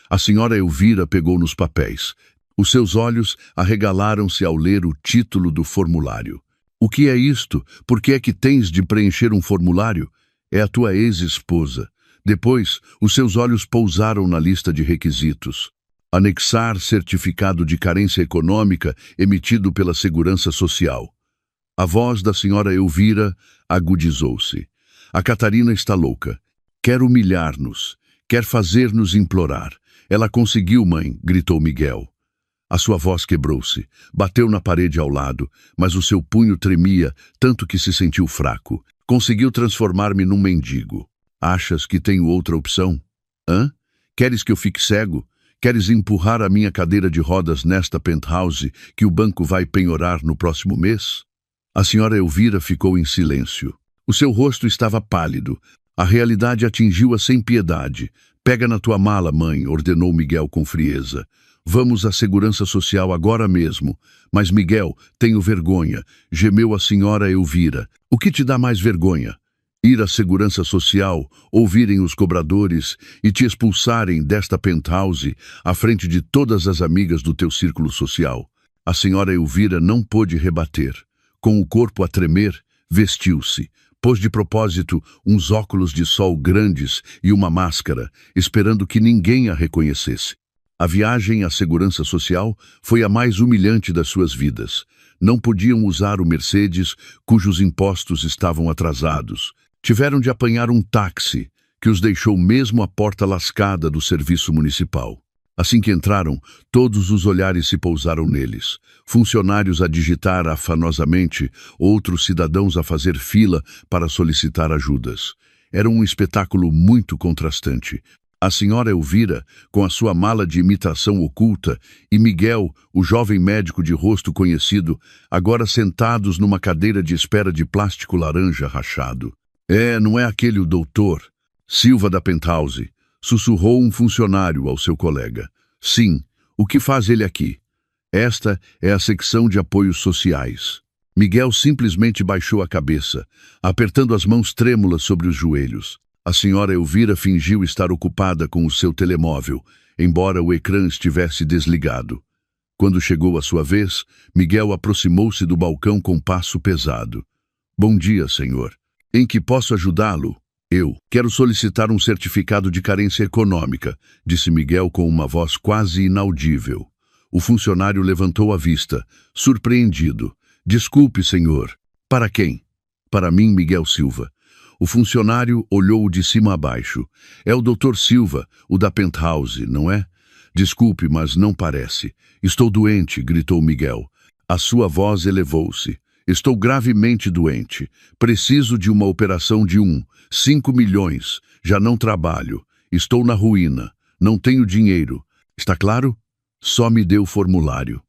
A senhora Elvira pegou nos papéis. Os seus olhos arregalaram-se ao ler o título do formulário. O que é isto? Por que é que tens de preencher um formulário? É a tua ex-esposa. Depois, os seus olhos pousaram na lista de requisitos. Anexar certificado de carência econômica emitido pela Segurança Social. A voz da senhora Elvira agudizou-se. A Catarina está louca. Quer humilhar-nos. Quer fazer-nos implorar. Ela conseguiu, mãe, gritou Miguel. A sua voz quebrou-se. Bateu na parede ao lado, mas o seu punho tremia, tanto que se sentiu fraco. Conseguiu transformar-me num mendigo. Achas que tenho outra opção? Hã? Queres que eu fique cego? Queres empurrar a minha cadeira de rodas nesta penthouse que o banco vai penhorar no próximo mês? A senhora Elvira ficou em silêncio. O seu rosto estava pálido. A realidade atingiu-a sem piedade. Pega na tua mala, mãe, ordenou Miguel com frieza. Vamos à Segurança Social agora mesmo. Mas, Miguel, tenho vergonha, gemeu a senhora Elvira. O que te dá mais vergonha? Ir à Segurança Social, ouvirem os cobradores e te expulsarem desta penthouse à frente de todas as amigas do teu círculo social. A senhora Elvira não pôde rebater. Com o corpo a tremer, vestiu-se. Pôs de propósito uns óculos de sol grandes e uma máscara, esperando que ninguém a reconhecesse. A viagem à Segurança Social foi a mais humilhante das suas vidas. Não podiam usar o Mercedes, cujos impostos estavam atrasados. Tiveram de apanhar um táxi, que os deixou mesmo à porta lascada do serviço municipal. Assim que entraram, todos os olhares se pousaram neles. Funcionários a digitar afanosamente, outros cidadãos a fazer fila para solicitar ajudas. Era um espetáculo muito contrastante. A senhora Elvira, com a sua mala de imitação oculta, e Miguel, o jovem médico de rosto conhecido, agora sentados numa cadeira de espera de plástico laranja rachado. Não é aquele o doutor Silva da Penthouse, sussurrou um funcionário ao seu colega. Sim, o que faz ele aqui? Esta é a secção de apoios sociais. Miguel simplesmente baixou a cabeça, apertando as mãos trêmulas sobre os joelhos. A senhora Elvira fingiu estar ocupada com o seu telemóvel, embora o ecrã estivesse desligado. Quando chegou a sua vez, Miguel aproximou-se do balcão com passo pesado. Bom dia, senhor. Em que posso ajudá-lo? Eu quero solicitar um certificado de carência econômica, disse Miguel com uma voz quase inaudível. O funcionário levantou a vista, surpreendido. Desculpe, senhor. Para quem? Para mim, Miguel Silva. O funcionário olhou de cima a baixo. É o Dr. Silva, o da Penthouse, não é? Desculpe, mas não parece. Estou doente, gritou Miguel. A sua voz elevou-se. Estou gravemente doente. Preciso de uma operação de 5 milhões. Já não trabalho. Estou na ruína. Não tenho dinheiro. Está claro? Só me dê o formulário.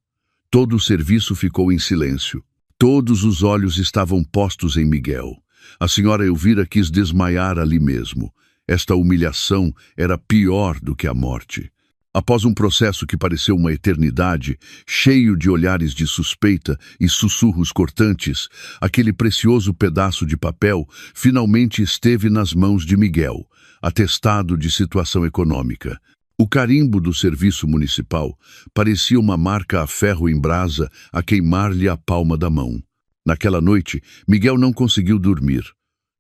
Todo o serviço ficou em silêncio. Todos os olhos estavam postos em Miguel. A senhora Elvira quis desmaiar ali mesmo. Esta humilhação era pior do que a morte. Após um processo que pareceu uma eternidade, cheio de olhares de suspeita e sussurros cortantes, aquele precioso pedaço de papel finalmente esteve nas mãos de Miguel, atestado de situação econômica. O carimbo do serviço municipal parecia uma marca a ferro em brasa a queimar-lhe a palma da mão. Naquela noite, Miguel não conseguiu dormir.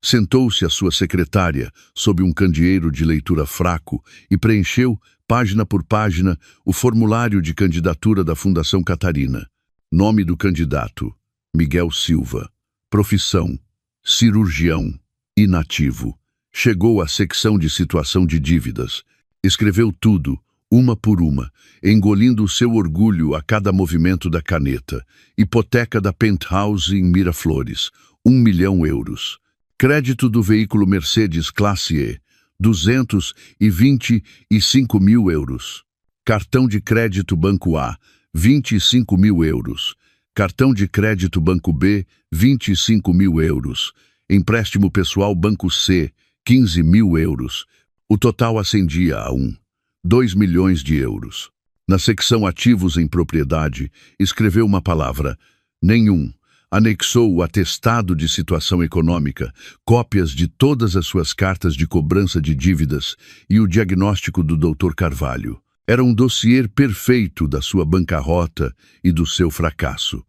Sentou-se à sua secretária, sob um candeeiro de leitura fraco, e preencheu, página por página, o formulário de candidatura da Fundação Catarina. Nome do candidato: Miguel Silva. Profissão: cirurgião. Inativo. Chegou à secção de situação de dívidas. Escreveu tudo, uma por uma, engolindo o seu orgulho a cada movimento da caneta. Hipoteca da Penthouse em Miraflores, 1 milhão euros. Crédito do veículo Mercedes Classe E, 225 mil euros. Cartão de crédito Banco A, 25 mil euros. Cartão de crédito Banco B, 25 mil euros. Empréstimo pessoal Banco C, 15 mil euros. O total ascendia a 2 milhões de euros. Na secção Ativos em Propriedade, escreveu uma palavra: nenhum. Anexou o atestado de situação econômica, cópias de todas as suas cartas de cobrança de dívidas e o diagnóstico do Dr. Carvalho. Era um dossiê perfeito da sua bancarrota e do seu fracasso.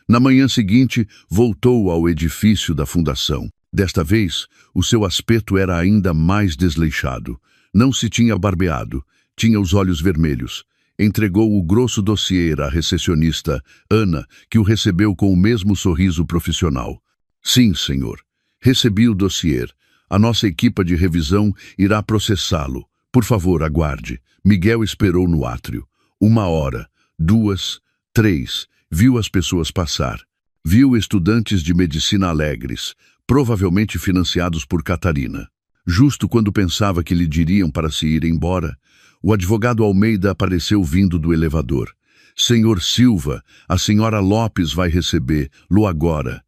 Na manhã seguinte, voltou ao edifício da fundação. Desta vez, o seu aspecto era ainda mais desleixado. Não se tinha barbeado, tinha os olhos vermelhos. Entregou o grosso dossiê à recepcionista, Ana, que o recebeu com o mesmo sorriso profissional. Sim, senhor. Recebi o dossiê. A nossa equipa de revisão irá processá-lo. Por favor, aguarde. Miguel esperou no átrio. 1 hora, 2, 3. Viu as pessoas passar. Viu estudantes de medicina alegres, provavelmente financiados por Catarina. Justo quando pensava que lhe diriam para se ir embora, o advogado Almeida apareceu vindo do elevador. Senhor Silva, a senhora Lopes vai recebê-lo agora.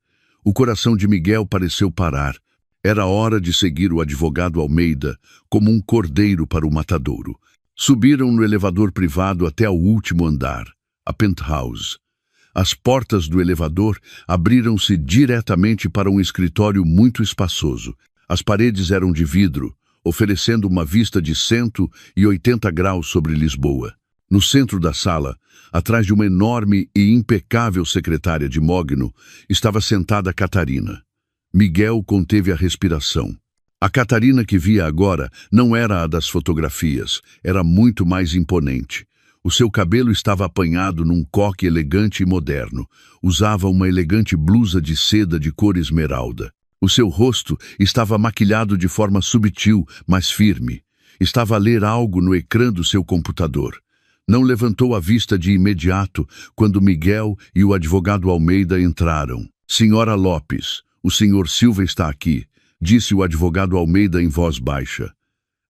O coração de Miguel pareceu parar. Era hora de seguir o advogado Almeida como um cordeiro para o matadouro. Subiram no elevador privado até o último andar, a penthouse. As portas do elevador abriram-se diretamente para um escritório muito espaçoso. As paredes eram de vidro, oferecendo uma vista de 180 graus sobre Lisboa. No centro da sala, atrás de uma enorme e impecável secretária de mogno, estava sentada Catarina. Miguel conteve a respiração. A Catarina que via agora não era a das fotografias, era muito mais imponente. O seu cabelo estava apanhado num coque elegante e moderno. Usava uma elegante blusa de seda de cor esmeralda. O seu rosto estava maquilhado de forma subtil, mas firme. Estava a ler algo no ecrã do seu computador. Não levantou a vista de imediato quando Miguel e o advogado Almeida entraram. Senhora Lopes, o senhor Silva está aqui, disse o advogado Almeida em voz baixa.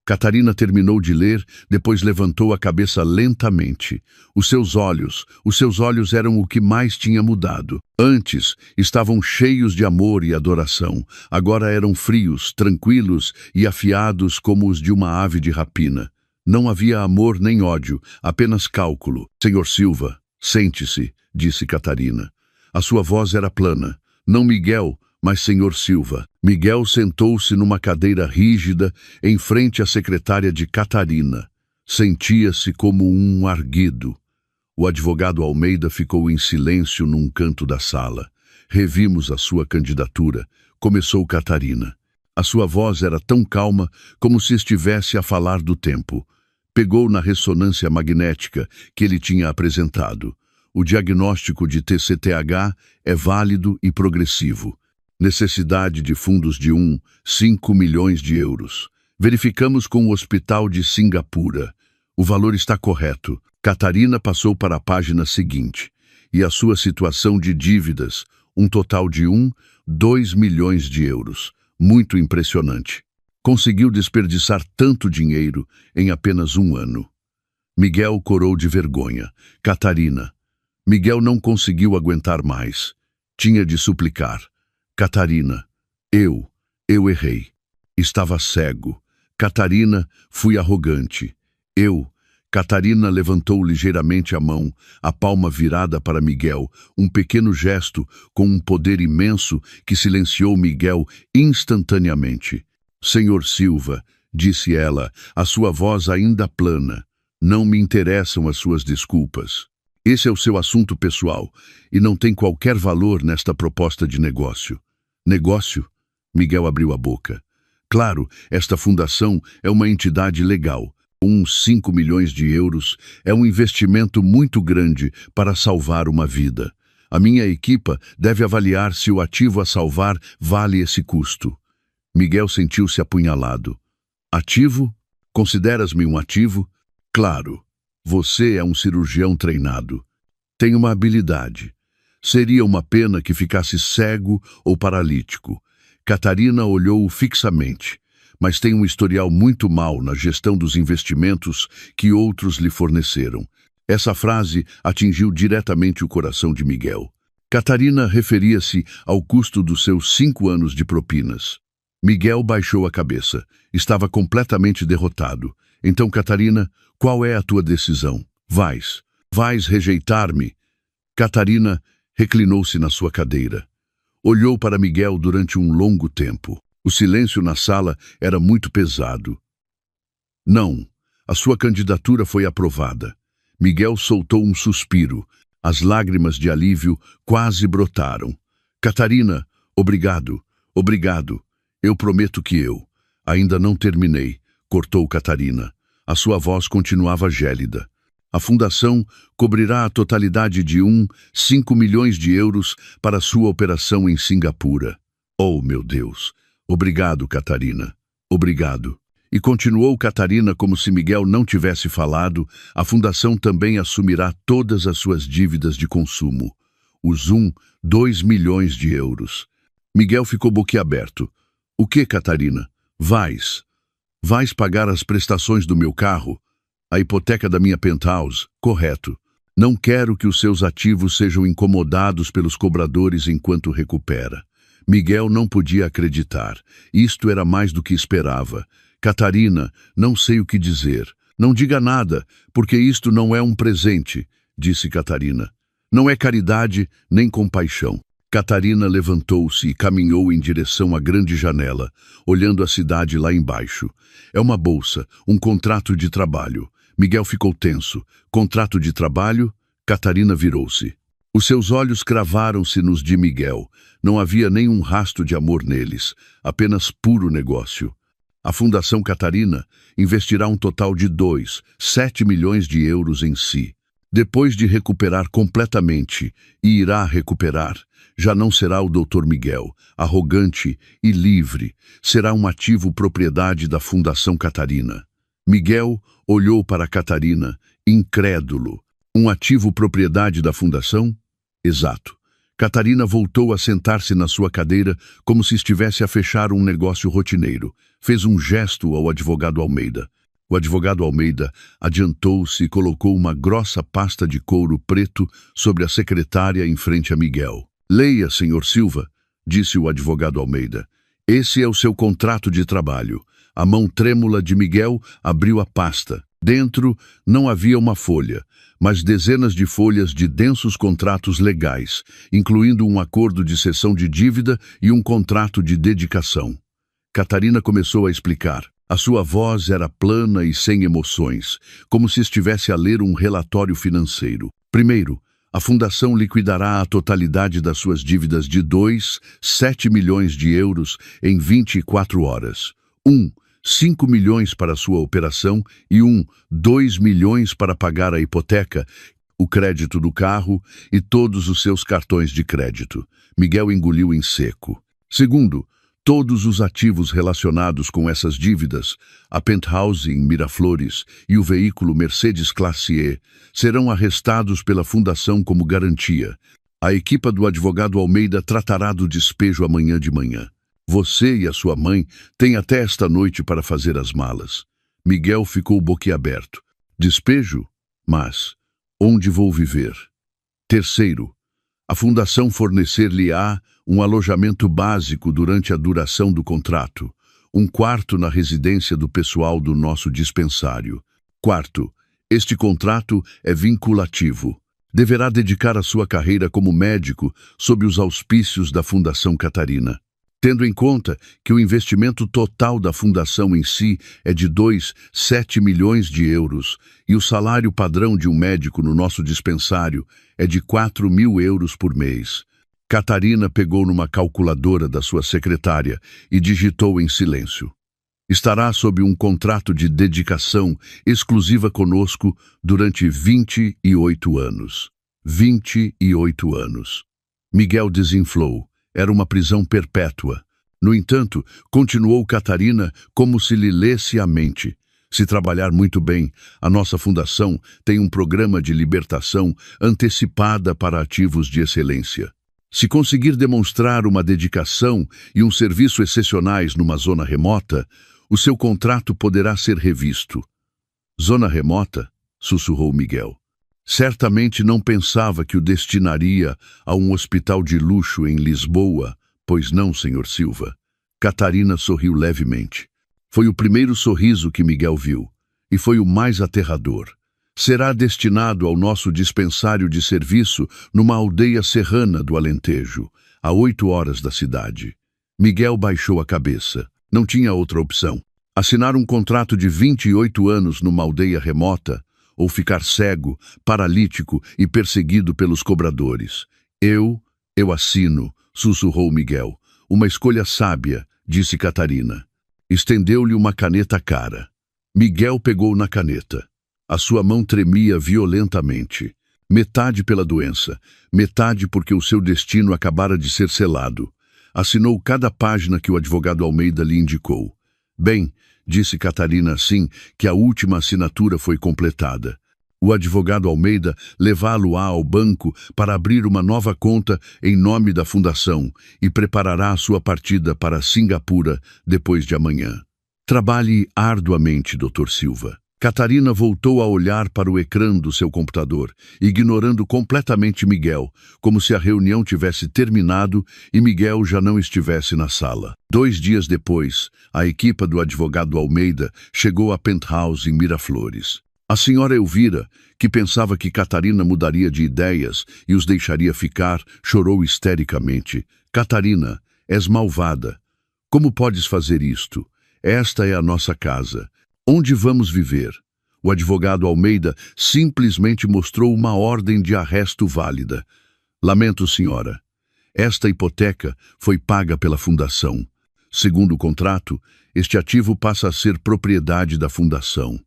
Catarina terminou de ler, depois levantou a cabeça lentamente. Os seus olhos eram o que mais tinha mudado. Antes, estavam cheios de amor e adoração. Agora eram frios, tranquilos e afiados como os de uma ave de rapina. Não havia amor nem ódio, apenas cálculo. Senhor Silva, sente-se, disse Catarina. A sua voz era plana. Não Miguel, mas senhor Silva. Miguel sentou-se numa cadeira rígida em frente à secretária de Catarina. Sentia-se como um arguido. O advogado Almeida ficou em silêncio num canto da sala. Revimos a sua candidatura, começou Catarina. A sua voz era tão calma como se estivesse a falar do tempo. Pegou na ressonância magnética que ele tinha apresentado. O diagnóstico de TCTH é válido e progressivo. Necessidade de fundos de 5 milhões de euros. Verificamos com o Hospital de Singapura. O valor está correto. Catarina passou para a página seguinte. E a sua situação de dívidas, um total de 2 milhões de euros. Muito impressionante. Conseguiu desperdiçar tanto dinheiro em apenas 1 ano. Miguel corou de vergonha. Catarina. Miguel não conseguiu aguentar mais. Tinha de suplicar. Catarina, eu errei. Estava cego. Catarina, fui arrogante. Catarina levantou ligeiramente a mão, a palma virada para Miguel, um pequeno gesto com um poder imenso que silenciou Miguel instantaneamente. Senhor Silva, disse ela, a sua voz ainda plana, não me interessam as suas desculpas. Esse é o seu assunto pessoal e não tem qualquer valor nesta proposta de negócio. Negócio? Miguel abriu a boca. Claro, esta fundação é uma entidade legal. 5 milhões de euros é um investimento muito grande para salvar uma vida. A minha equipa deve avaliar se o ativo a salvar vale esse custo. Miguel sentiu-se apunhalado. Ativo? Consideras-me um ativo? Claro. Você é um cirurgião treinado. Tem uma habilidade. Seria uma pena que ficasse cego ou paralítico. Catarina olhou-o fixamente, mas tem um historial muito mau na gestão dos investimentos que outros lhe forneceram. Essa frase atingiu diretamente o coração de Miguel. Catarina referia-se ao custo dos seus 5 anos de propinas. Miguel baixou a cabeça. Estava completamente derrotado. Então, Catarina, qual é a tua decisão? Vais rejeitar-me? Catarina reclinou-se na sua cadeira. Olhou para Miguel durante um longo tempo. O silêncio na sala era muito pesado. Não, A sua candidatura foi aprovada. Miguel soltou um suspiro. As lágrimas de alívio quase brotaram. Catarina, obrigado, obrigado. Eu prometo que eu ainda não terminei, cortou Catarina. A sua voz continuava gélida. A fundação cobrirá a totalidade de 5 milhões de euros para sua operação em Singapura. Oh, meu Deus! Obrigado, Catarina. Obrigado. E continuou Catarina como se Miguel não tivesse falado, a fundação também assumirá todas as suas dívidas de consumo. Os 2 milhões de euros. Miguel ficou boquiaberto. O que, Catarina? Vais pagar as prestações do meu carro? A hipoteca da minha penthouse? Correto. Não quero que os seus ativos sejam incomodados pelos cobradores enquanto recupera. Miguel não podia acreditar. Isto era mais do que esperava. Catarina, não sei o que dizer. Não diga nada, porque isto não é um presente, disse Catarina. Não é caridade nem compaixão. Catarina levantou-se e caminhou em direção à grande janela, olhando a cidade lá embaixo. É uma bolsa, um contrato de trabalho. Miguel ficou tenso. Contrato de trabalho? Catarina virou-se. Os seus olhos cravaram-se nos de Miguel. Não havia nenhum rastro de amor neles, apenas puro negócio. A Fundação Catarina investirá um total de 7 milhões de euros em si. Depois de recuperar completamente, e irá recuperar, já não será o Dr. Miguel, arrogante e livre, será um ativo propriedade da Fundação Catarina. Miguel olhou para Catarina, incrédulo. Um ativo propriedade da Fundação? Exato. Catarina voltou a sentar-se na sua cadeira como se estivesse a fechar um negócio rotineiro. Fez um gesto ao advogado Almeida. O advogado Almeida adiantou-se e colocou uma grossa pasta de couro preto sobre a secretária em frente a Miguel. Leia, Sr. Silva, disse o advogado Almeida. Esse é o seu contrato de trabalho. A mão trêmula de Miguel abriu a pasta. Dentro não havia uma folha, mas dezenas de folhas de densos contratos legais, incluindo um acordo de cessão de dívida e um contrato de dedicação. Catarina começou a explicar. A sua voz era plana e sem emoções, como se estivesse a ler um relatório financeiro. Primeiro, a Fundação liquidará a totalidade das suas dívidas de 7 milhões de euros em 24 horas. 5 milhões para sua operação e 2 milhões para pagar a hipoteca, o crédito do carro e todos os seus cartões de crédito. Miguel engoliu em seco. Segundo, todos os ativos relacionados com essas dívidas, a penthouse em Miraflores e o veículo Mercedes Classe E, serão arrestados pela Fundação como garantia. A equipa do advogado Almeida tratará do despejo amanhã de manhã. Você e a sua mãe têm até esta noite para fazer as malas. Miguel ficou boquiaberto. Despejo? Mas onde vou viver? Terceiro, a Fundação fornecer-lhe-á um alojamento básico durante a duração do contrato, um quarto na residência do pessoal do nosso dispensário. Quarto, este contrato é vinculativo. Deverá dedicar a sua carreira como médico sob os auspícios da Fundação Catarina. Tendo em conta que o investimento total da Fundação em si é de 7 milhões de euros e o salário padrão de um médico no nosso dispensário é de 4.000 euros por mês. Catarina pegou numa calculadora da sua secretária e digitou em silêncio. Estará sob um contrato de dedicação exclusiva conosco durante 28 anos. 28 anos. Miguel desinflou. Era uma prisão perpétua. No entanto, continuou Catarina como se lhe lesse a mente. Se trabalhar muito bem, a nossa fundação tem um programa de libertação antecipada para ativos de excelência. Se conseguir demonstrar uma dedicação e um serviço excepcionais numa zona remota, o seu contrato poderá ser revisto. Zona remota? Sussurrou Miguel. Certamente não pensava que o destinaria a um hospital de luxo em Lisboa, pois não, Sr. Silva. Catarina sorriu levemente. Foi o primeiro sorriso que Miguel viu, e foi o mais aterrador. Será destinado ao nosso dispensário de serviço numa aldeia serrana do Alentejo, a 8 horas da cidade. Miguel baixou a cabeça. Não tinha outra opção. Assinar um contrato de 28 anos numa aldeia remota ou ficar cego, paralítico e perseguido pelos cobradores. Eu assino, sussurrou Miguel. Uma escolha sábia, disse Catarina. Estendeu-lhe uma caneta à cara. Miguel pegou na caneta. A sua mão tremia violentamente. Metade pela doença, metade porque o seu destino acabara de ser selado. Assinou cada página que o advogado Almeida lhe indicou. Bem, disse Catarina assim que a última assinatura foi completada. O advogado Almeida levá-lo-á ao banco para abrir uma nova conta em nome da fundação e preparará a sua partida para Singapura depois de amanhã. Trabalhe arduamente, Dr. Silva. Catarina voltou a olhar para o ecrã do seu computador, ignorando completamente Miguel, como se a reunião tivesse terminado e Miguel já não estivesse na sala. 2 dias depois, a equipa do advogado Almeida chegou à Penthouse em Miraflores. A senhora Elvira, que pensava que Catarina mudaria de ideias e os deixaria ficar, chorou histericamente. Catarina, és malvada. Como podes fazer isto? Esta é a nossa casa. Onde vamos viver? O advogado Almeida simplesmente mostrou uma ordem de arresto válida. Lamento, senhora. Esta hipoteca foi paga pela fundação. Segundo o contrato, este ativo passa a ser propriedade da fundação.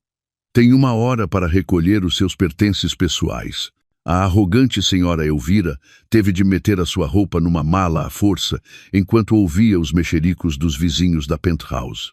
Tem 1 hora para recolher os seus pertences pessoais. A arrogante senhora Elvira teve de meter a sua roupa numa mala à força enquanto ouvia os mexericos dos vizinhos da Penthouse.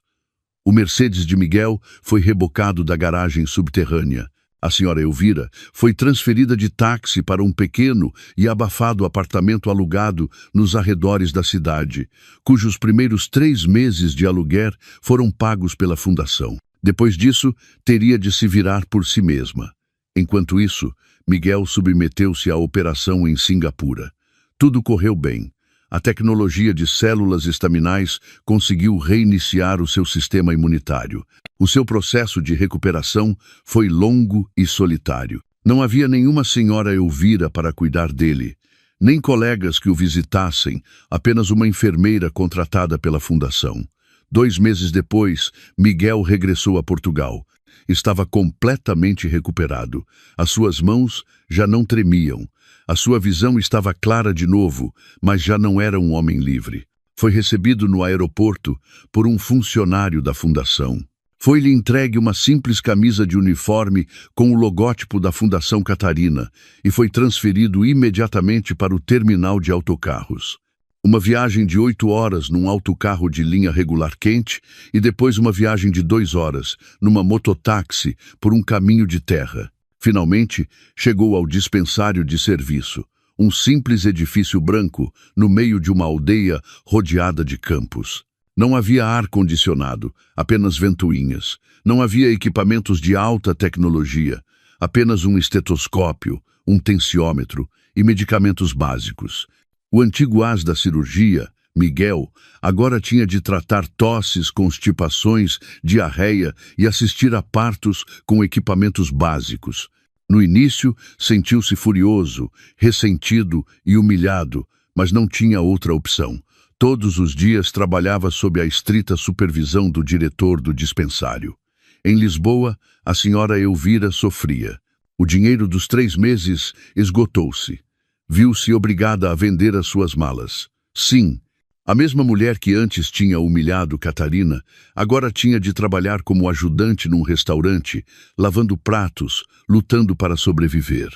O Mercedes de Miguel foi rebocado da garagem subterrânea. A senhora Elvira foi transferida de táxi para um pequeno e abafado apartamento alugado nos arredores da cidade, cujos primeiros 3 meses de aluguer foram pagos pela fundação. Depois disso, teria de se virar por si mesma. Enquanto isso, Miguel submeteu-se à operação em Singapura. Tudo correu bem. A tecnologia de células estaminais conseguiu reiniciar o seu sistema imunitário. O seu processo de recuperação foi longo e solitário. Não havia nenhuma senhora Elvira para cuidar dele, nem colegas que o visitassem, apenas uma enfermeira contratada pela fundação. 2 meses depois, Miguel regressou a Portugal. Estava completamente recuperado. As suas mãos já não tremiam. A sua visão estava clara de novo, mas já não era um homem livre. Foi recebido no aeroporto por um funcionário da fundação. Foi-lhe entregue uma simples camisa de uniforme com o logótipo da Fundação Catarina e foi transferido imediatamente para o terminal de autocarros. Uma viagem de 8 horas num autocarro de linha regular quente e depois uma viagem de 2 horas numa mototáxi por um caminho de terra. Finalmente, chegou ao dispensário de serviço, um simples edifício branco no meio de uma aldeia rodeada de campos. Não havia ar-condicionado, apenas ventoinhas. Não havia equipamentos de alta tecnologia, apenas um estetoscópio, um tensiômetro e medicamentos básicos. O antigo as da cirurgia, Miguel, agora tinha de tratar tosses, constipações, diarreia e assistir a partos com equipamentos básicos. No início, sentiu-se furioso, ressentido e humilhado, mas não tinha outra opção. Todos os dias trabalhava sob a estrita supervisão do diretor do dispensário. Em Lisboa, a senhora Elvira sofria. O dinheiro dos 3 meses esgotou-se. Viu-se obrigada a vender as suas malas. Sim, a mesma mulher que antes tinha humilhado Catarina, agora tinha de trabalhar como ajudante num restaurante, lavando pratos, lutando para sobreviver.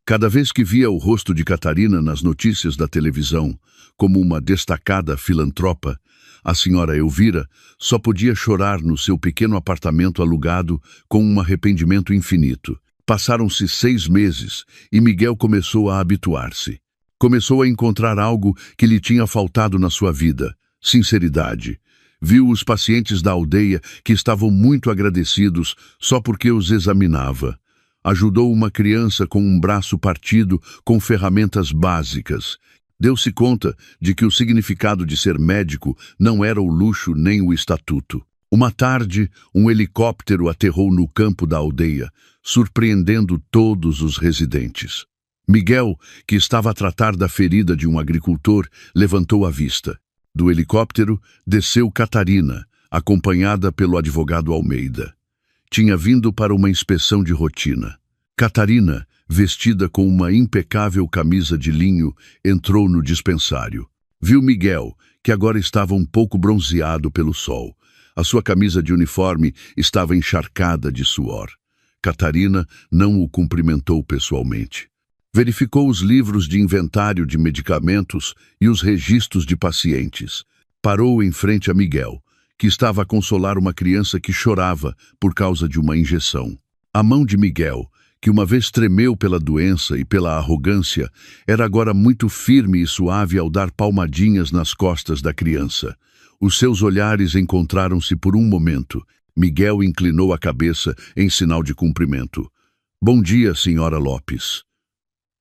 Cada vez que via o rosto de Catarina nas notícias da televisão, como uma destacada filantropa, a senhora Elvira só podia chorar no seu pequeno apartamento alugado com um arrependimento infinito. Passaram-se 6 meses e Miguel começou a habituar-se. Começou a encontrar algo que lhe tinha faltado na sua vida: sinceridade. Viu os pacientes da aldeia que estavam muito agradecidos só porque os examinava. Ajudou uma criança com um braço partido com ferramentas básicas. Deu-se conta de que o significado de ser médico não era o luxo nem o estatuto. Uma tarde, um helicóptero aterrou no campo da aldeia, surpreendendo todos os residentes. Miguel, que estava a tratar da ferida de um agricultor, levantou a vista. Do helicóptero desceu Catarina, acompanhada pelo advogado Almeida. Tinha vindo para uma inspeção de rotina. Catarina, vestida com uma impecável camisa de linho, entrou no dispensário. Viu Miguel, que agora estava um pouco bronzeado pelo sol. A sua camisa de uniforme estava encharcada de suor. Catarina não o cumprimentou pessoalmente. Verificou os livros de inventário de medicamentos e os registros de pacientes. Parou em frente a Miguel, que estava a consolar uma criança que chorava por causa de uma injeção. A mão de Miguel, que uma vez tremeu pela doença e pela arrogância, era agora muito firme e suave ao dar palmadinhas nas costas da criança. Os seus olhares encontraram-se por um momento. Miguel inclinou a cabeça em sinal de cumprimento. Bom dia, senhora Lopes.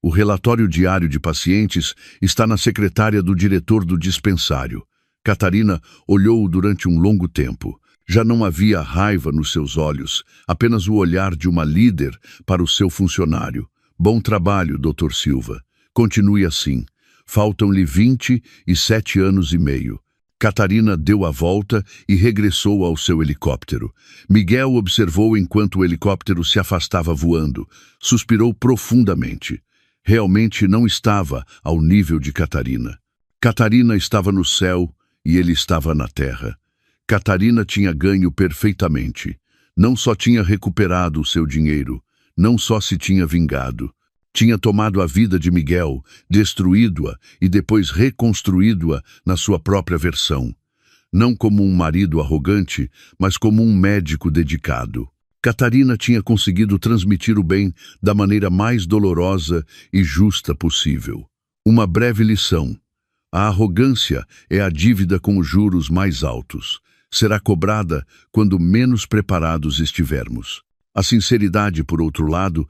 O relatório diário de pacientes está na secretária do diretor do dispensário. Catarina olhou-o durante um longo tempo. Já não havia raiva nos seus olhos, apenas o olhar de uma líder para o seu funcionário. Bom trabalho, Dr. Silva. Continue assim. Faltam-lhe 27 anos e meio. Catarina deu a volta e regressou ao seu helicóptero. Miguel observou enquanto o helicóptero se afastava voando. Suspirou profundamente. Realmente não estava ao nível de Catarina. Catarina estava no céu e ele estava na terra. Catarina tinha ganho perfeitamente. Não só tinha recuperado o seu dinheiro, não só se tinha vingado. Tinha tomado a vida de Miguel, destruído-a e depois reconstruído-a na sua própria versão. Não como um marido arrogante, mas como um médico dedicado. Catarina tinha conseguido transmitir o bem da maneira mais dolorosa e justa possível. Uma breve lição. A arrogância é a dívida com os juros mais altos. Será cobrada quando menos preparados estivermos. A sinceridade, por outro lado,